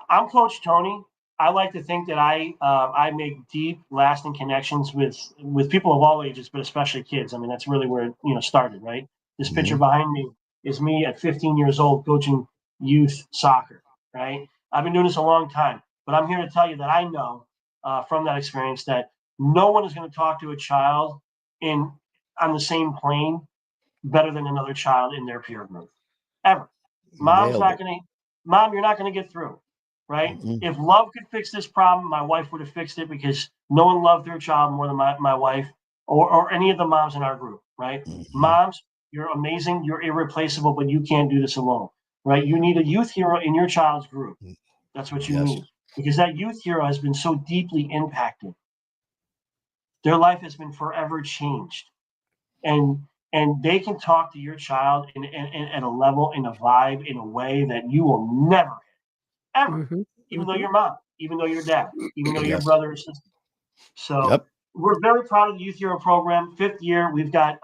I'm Coach Tony. I like to think that I make deep, lasting connections with people of all ages, but especially kids. I mean, that's really where it started, right? This picture behind me is me at 15 years old coaching youth soccer, right? I've been doing this a long time, but I'm here to tell you that I know from that experience that no one is going to talk to a child on the same plane better than another child in their peer group, ever. Mom, you're not going to get through, right? If love could fix this problem, my wife would have fixed it, because no one loved their child more than my wife or any of the moms in our group, right? Moms, you're amazing, you're irreplaceable, but you can't do this alone, right? You need a youth hero in your child's group. That's what you need, because that youth hero has been so deeply impacted. Their life has been forever changed. And they can talk to your child at a level, in a vibe, in a way that you will never, ever, even though you're mom, even though you're dad, even though you're brother or sister. So we're very proud of the Youth Hero program. 5th year, we've got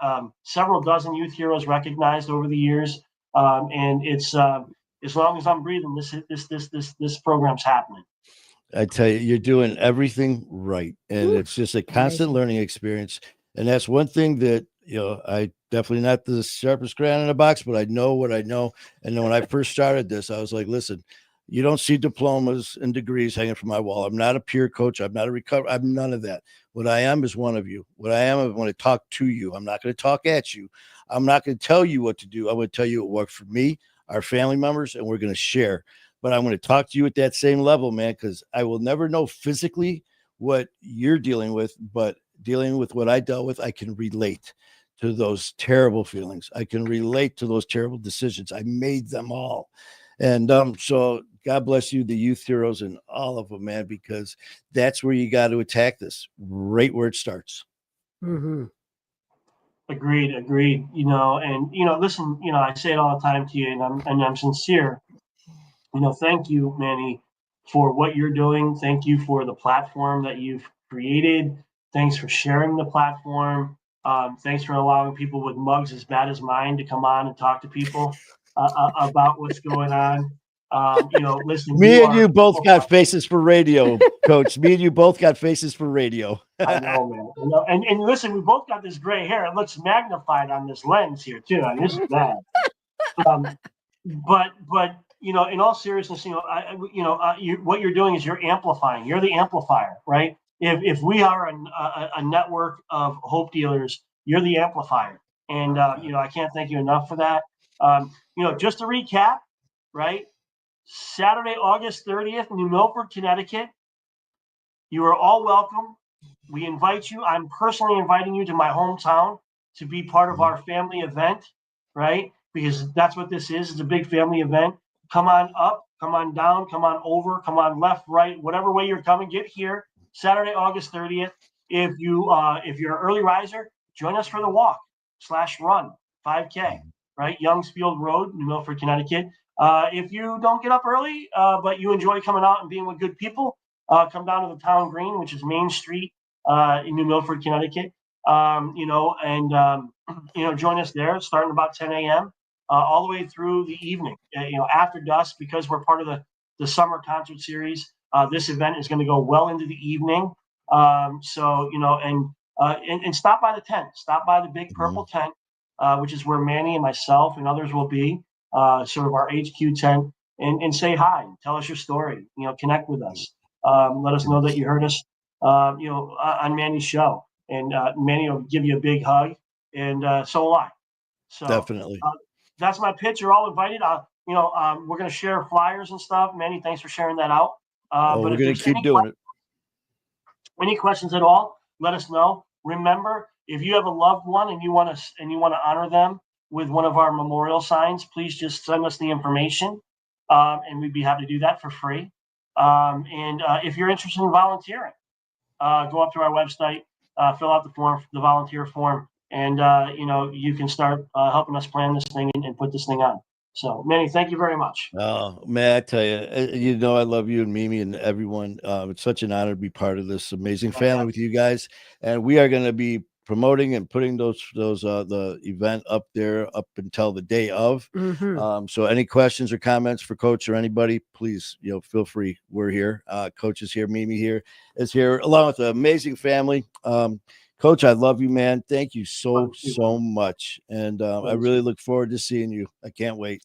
several dozen youth heroes recognized over the years, and it's as long as I'm breathing, this program's happening. I tell you, you're doing everything right, and it's just a constant learning experience. And that's one thing that I definitely not the sharpest crayon in the box, but I know what I know. And then when I first started this, I was like, listen, you don't see diplomas and degrees hanging from my wall. I'm not a peer coach. I'm not a recovery. I'm none of that. What I am is one of you. What I am, I want to talk to you. I'm not going to talk at you. I'm not going to tell you what to do. I'm going to tell you what worked for me, our family members, and we're going to share. But I'm going to talk to you at that same level, man, because I will never know physically what you're dealing with, but dealing with what I dealt with, I can relate to those terrible feelings. I can relate to those terrible decisions. I made them all. And so God bless you, the youth heroes, and all of them, man, because that's where you got to attack this, right where it starts. Agreed. You know, and listen, I say it all the time to you, and I'm sincere. Thank you, Manny, for what you're doing. Thank you for the platform that you've created. Thanks for sharing the platform. Thanks for allowing people with mugs as bad as mine to come on and talk to people about what's going on. Listen, Me you and are. you both got faces for radio, Coach. Me and you both got faces for radio. I know, man. And listen, we both got this gray hair. It looks magnified on this lens here too. I mean, this is bad. Um, but in all seriousness, what you're doing is you're amplifying. You're the amplifier, right? If we are a network of hope dealers, you're the amplifier, and I can't thank you enough for that. Just to recap, right? Saturday, August 30th, New Milford, Connecticut. You are all welcome. We invite you. I'm personally inviting you to my hometown to be part of our family event, right? Because that's what this is. It's a big family event. Come on up, come on down, come on over, come on left, right, whatever way you're coming, get here. Saturday, August 30th. If you're an early riser, join us for the walk/run 5K, right? Youngsfield Road, New Milford, Connecticut. If you don't get up early, but you enjoy coming out and being with good people, come down to the town green, which is Main Street in New Milford, Connecticut. Join us there starting about 10 a.m. All the way through the evening. After dusk, because we're part of the summer concert series. This event is going to go well into the evening. And stop by the tent. Stop by the big purple tent, which is where Manny and myself and others will be. Sort of our HQ tent, and say hi. Tell us your story. Connect with us. Let us know that you heard us, on Manny's show, and Manny will give you a big hug, and so will I. So Definitely. That's my pitch. You're all invited. We're going to share flyers and stuff. Manny, thanks for sharing that out. But we're if going there's to keep doing it. any questions at all, let us know. Remember, if you have a loved one and you want to honor them with one of our memorial signs, please just send us the information, and we'd be happy to do that for free. If you're interested in volunteering, go up to our website, fill out the volunteer form, and you can start helping us plan this thing and put this thing on. So, Manny, thank you very much. Oh, man, I tell you, I love you and Mimi and everyone. It's such an honor to be part of this amazing family with you guys. And we are going to be promoting and putting the event up there up until the day of. So any questions or comments for Coach or anybody, please, feel free. We're here. Coach is here. Mimi is here along with the amazing family. Coach, I love you, man. Thank you so much. And I really look forward to seeing you. I can't wait.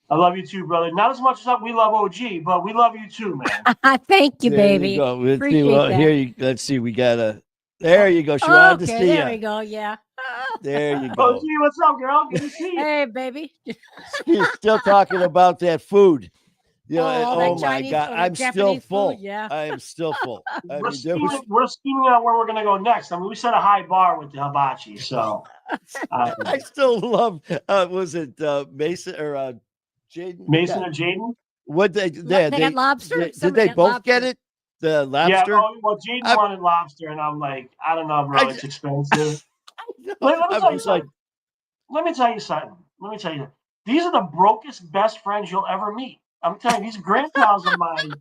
I love you too, brother. Not as much as we love OG, but we love you too, man. Thank you, baby. You go. Let's see. We got there you go. She wanted to see there you. we go. Yeah. There you go. OG, what's up, girl? Good to see you. Hey, baby. She's still talking about that food. Oh my Chinese God. food, I'm Japanese still full. food, yeah. I am still full. We're scheming out where we're going to go next. I mean, we set a high bar with the hibachi, so. I still love, was it Mason or Jaden? Mason or Jaden? What they got lobster? Did they both get it? The lobster? Yeah, well, Jaden wanted lobster, and I'm like, I don't know, bro. It's expensive. Let me tell you something. These are the brokest best friends you'll ever meet. I'm telling you, these grandpals of mine,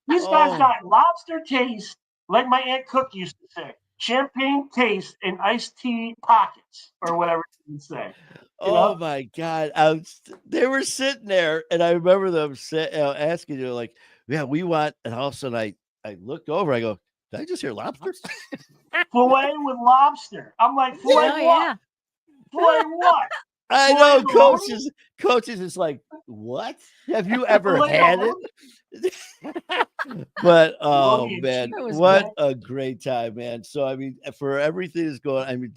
these guys got lobster taste, like my Aunt Cook used to say, champagne taste in iced tea pockets, or whatever you would say. My God. They were sitting there, and I remember them asking you, like, yeah, we want, and all of a sudden I looked over, I go, did I just hear lobster? Filet with lobster. I'm like, filet what? Yeah. Filet what? I know, coaches is like, what? Have you ever had it? But man, what a great time, man. So I mean, for everything that's going, I mean,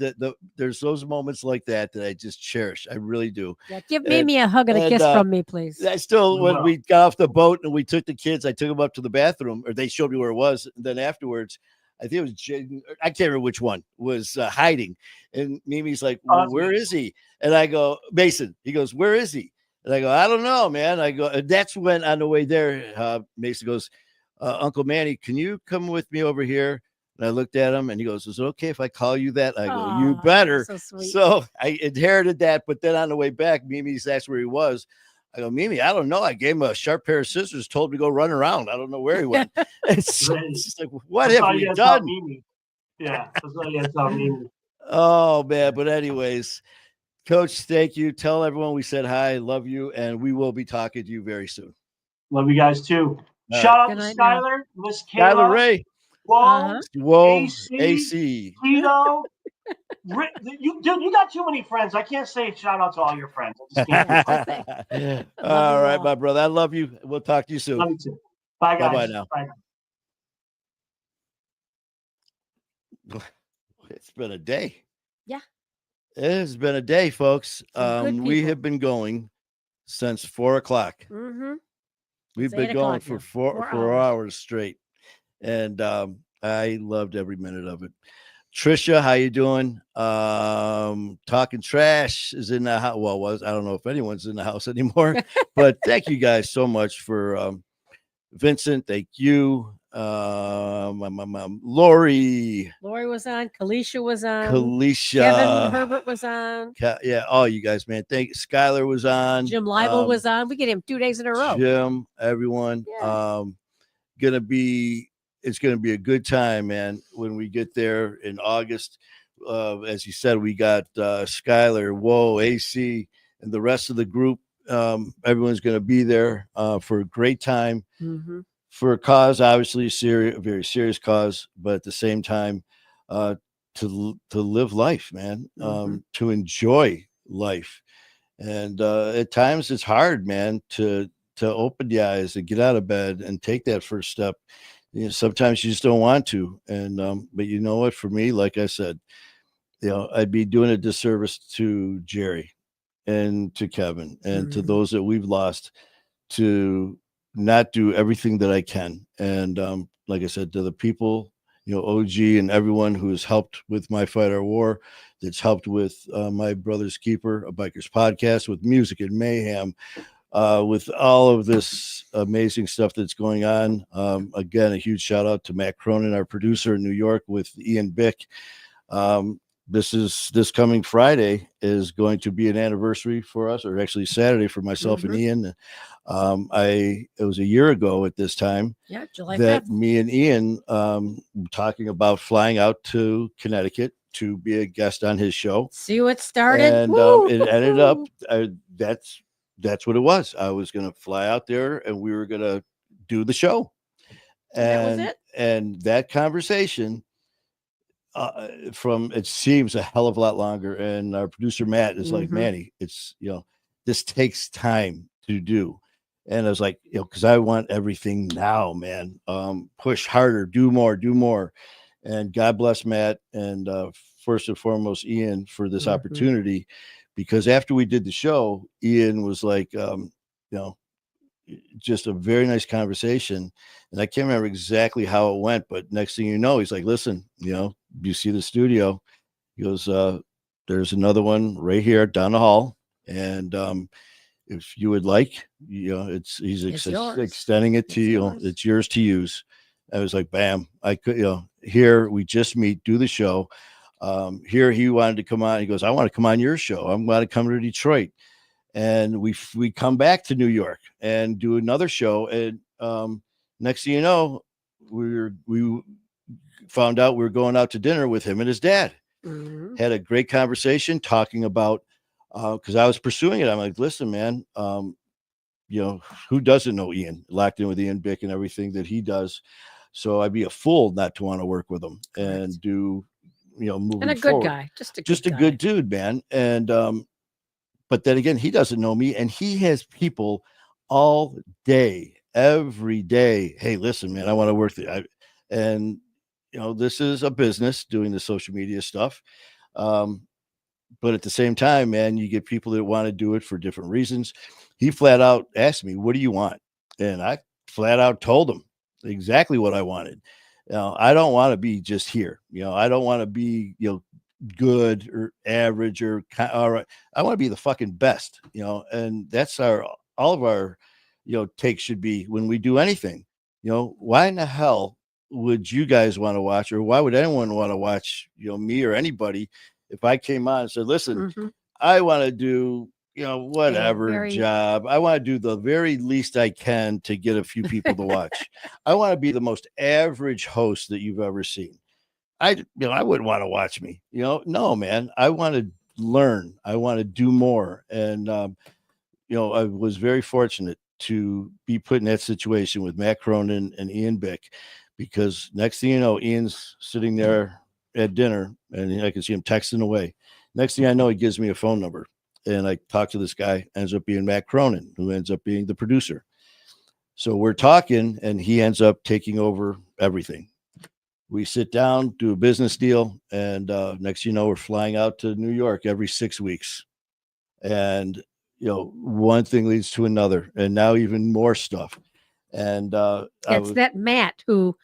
there's those moments like that I just cherish. I really do. Yeah, give Mimi a hug and a kiss from me, please. I still, when we got off the boat and we took the kids, I took them up to the bathroom, or they showed me where it was. And then afterwards, I think it was Jaden, I can't remember which one was hiding. And Mimi's like, where is he? And I go, Mason. He goes, where is he? And I go, I don't know, man. I go, that's when on the way there, Mason goes, Uncle Manny, can you come with me over here? And I looked at him and he goes, "Is it okay if I call you that?" I go, "You Aw, better." so sweet. So I inherited that. But then on the way back, Mimi's asked where he was. I go, "Mimi, I don't know. I gave him a sharp pair of scissors, told him to go run around. I don't know where he went." It's just like, what That's have all we you gotta tell done? Mimi. Yeah, that's all you gotta tell Mimi. Oh, man. But anyways, Coach, thank you. Tell everyone we said hi, love you, and we will be talking to you very soon. Love you guys too. All Shout right. out Good to night now. Skylar, Miss Skylar Kayla, Ray. Whoa, Whoa, AC, AC. Tito. You, dude, you got too many friends. I can't say shout out to all your friends. I just can't. Yeah, just say, All you right, all. my brother. I love you. We'll talk to you soon. Love you too. Bye, Bye-bye guys. now. Bye. It's been a day. Yeah. It has been a day, folks. Some good We people. have been going since 4:00. Mm-hmm. We've It's been 8 going o'clock for now. 4 hours straight, and I loved every minute of it. Trisha, how you doing? Talking trash is in the house. Well, I don't know if anyone's in the house anymore, but thank you guys so much for Vincent. Thank you. Lori, Lori was on. Kalisha was on. Kalisha, Kevin Herbert was on. yeah, all you guys, man. Skylar was on. Jim Leibel was on. We get him 2 days in a row. Jim, everyone. Yeah. It's gonna be a good time, man, when we get there in August. As you said, we got Skylar, Whoa, AC, and the rest of the group. Everyone's gonna be there for a great time. Mm-hmm. For a cause, obviously a very serious cause, but at the same time, to live life, man, to enjoy life, and at times it's hard, man, to open the eyes and get out of bed and take that first step. Sometimes you just don't want to, and but you know what? For me, like I said, I'd be doing a disservice to Jerry and to Kevin and to those that we've lost to not do everything that I can. And like I said, to the people, OG and everyone who has helped with My Fight Our War, that's helped with My Brother's Keeper, a biker's podcast, with Music and Mayhem, with all of this amazing stuff that's going on. Again, a huge shout out to Matt Cronin, our producer in New York, with Ian Bick. This coming Friday is going to be an anniversary for us, or actually Saturday for myself and Ian. It was a year ago at this time, July that 5th. me and Ian talking about flying out to Connecticut to be a guest on his show. See what started, and it ended up that's what it was. I was going to fly out there and we were going to do the show, and that was it. And that conversation, from it seems a hell of a lot longer. And our producer Matt is like, Manny, it's this takes time to do. And I was like, because I want everything now, man. Push harder, do more. And God bless Matt and first and foremost Ian for this opportunity, because after we did the show, Ian was like, just a very nice conversation. And I can't remember exactly how it went, but next thing you know, he's like, listen, you see the studio? He goes, there's another one right here down the hall. And if you would like, he's extending it to you. It's yours to use. I was like, bam, I could, here we just meet, do the show. Here he wanted to come on. He goes, I want to come on your show. I'm going to come to Detroit. And we come back to New York and do another show. And next thing you know, we found out we were going out to dinner with him and his dad. Had a great conversation talking about, because I was pursuing it. I'm like, listen, man, who doesn't know Ian? Locked in with Ian Bick and everything that he does. So I'd be a fool not to want to work with him and do, moving and a good forward. guy, just a good dude, man. And but then again, he doesn't know me, and he has people all day, every day. Hey, listen, man, I want to work with you. And this is a business, doing the social media stuff. But at the same time, man, you get people that want to do it for different reasons. He flat out asked me, what do you want? And I flat out told him exactly what I wanted. I don't want to be just here. I don't want to be, good or average or all right. I want to be the fucking best, and that's all of our, takes should be when we do anything. Why in the hell would you guys want to watch, or why would anyone want to watch, me or anybody if I came on and said, listen, Mhm. I want to do, whatever very- job. I want to do the very least I can to get a few people to watch. I want to be the most average host that you've ever seen. I wouldn't want to watch me, no, man. I want to learn. I want to do more. And, I was very fortunate to be put in that situation with Matt Cronin and Ian Bick, because next thing you know, Ian's sitting there at dinner and I can see him texting away. Next thing I know, he gives me a phone number and I talk to this guy, ends up being Matt Cronin, who ends up being the producer. So we're talking and he ends up taking over everything. We sit down, do a business deal, and next thing you know, we're flying out to New York every 6 weeks. And one thing leads to another, and now even more stuff. And It's that Matt who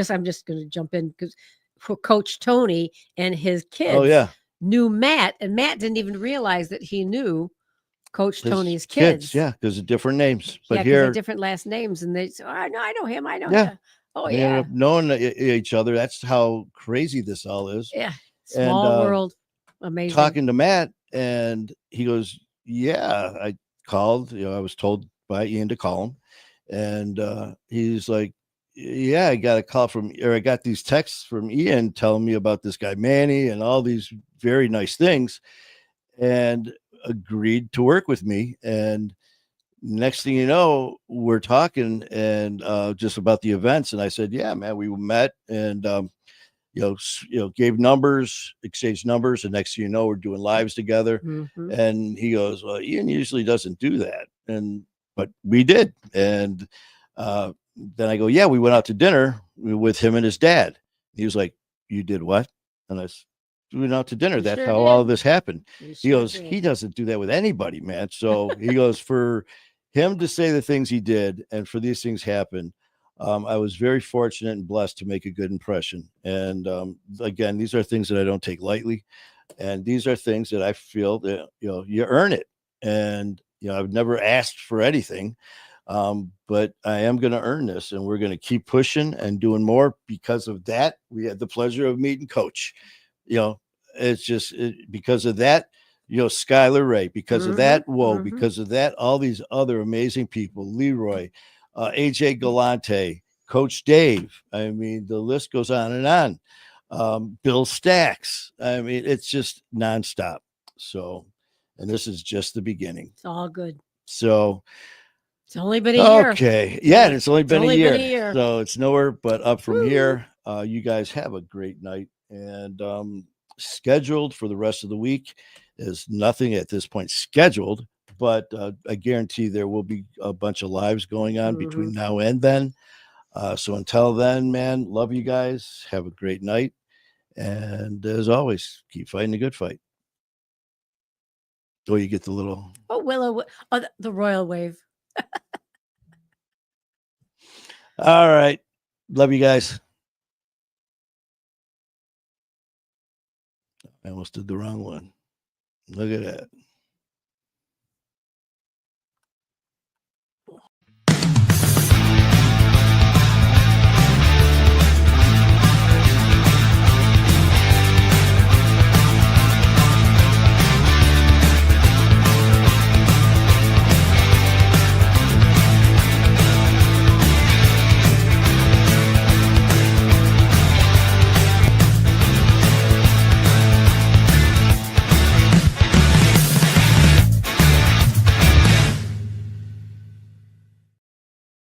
I'm just going to jump in because Coach Tony and his kids oh yeah, knew Matt, and Matt didn't even realize that he knew Coach his Tony's kids. yeah, because of different names. But Yeah, because they here, had different last names, and they said, "Oh, I know him. I know yeah, him." Oh they ended yeah, up knowing each other. That's how crazy this all is. yeah. And Small world, amazing. talking to Matt, and he goes, "Yeah, I called. I was told by Ian to call him." And he's like, yeah, I got a call I got these texts from Ian telling me about this guy Manny and all these very nice things, and agreed to work with me. And next thing you know, we're talking and just about the events. And I said, yeah, man, we met and gave numbers, exchanged numbers, and next thing you know, we're doing lives together. Mhm. And he goes, well, Ian usually doesn't do that, but we did. And then I go, yeah, we went out to dinner with him and his dad. He was like, you did what? And I said, we went out to dinner. We That's sure how all of did. this happened. We He sure goes, did. he doesn't do that with anybody, man. So he goes, for him to say the things he did and for these things happen, I was very fortunate and blessed to make a good impression. And again, these are things that I don't take lightly. And these are things that I feel that, you earn it. And, I've never asked for anything, but I am going to earn this, and we're going to keep pushing and doing more. Because of that, we had the pleasure of meeting Coach. It's just because of that, Skylar Ray, because of that, because of that, all these other amazing people, Leroy, AJ Galante, Coach Dave. I mean, the list goes on and on. Bill Stacks. I mean, it's just nonstop. So, and this is just the beginning. It's all good. So, it's only been a year. Okay. Yeah, it's only been a year. year. So it's nowhere but up from Woo. here. You guys have a great night. And scheduled for the rest of the week is nothing at this point scheduled, but I guarantee there will be a bunch of lives going on between now and then. So until then, man, love you guys. Have a great night. And as always, keep fighting the good fight. Oh, you get the little. Oh, Willow. Oh, the royal wave. All right. Love you guys. I almost did the wrong one. Look at that.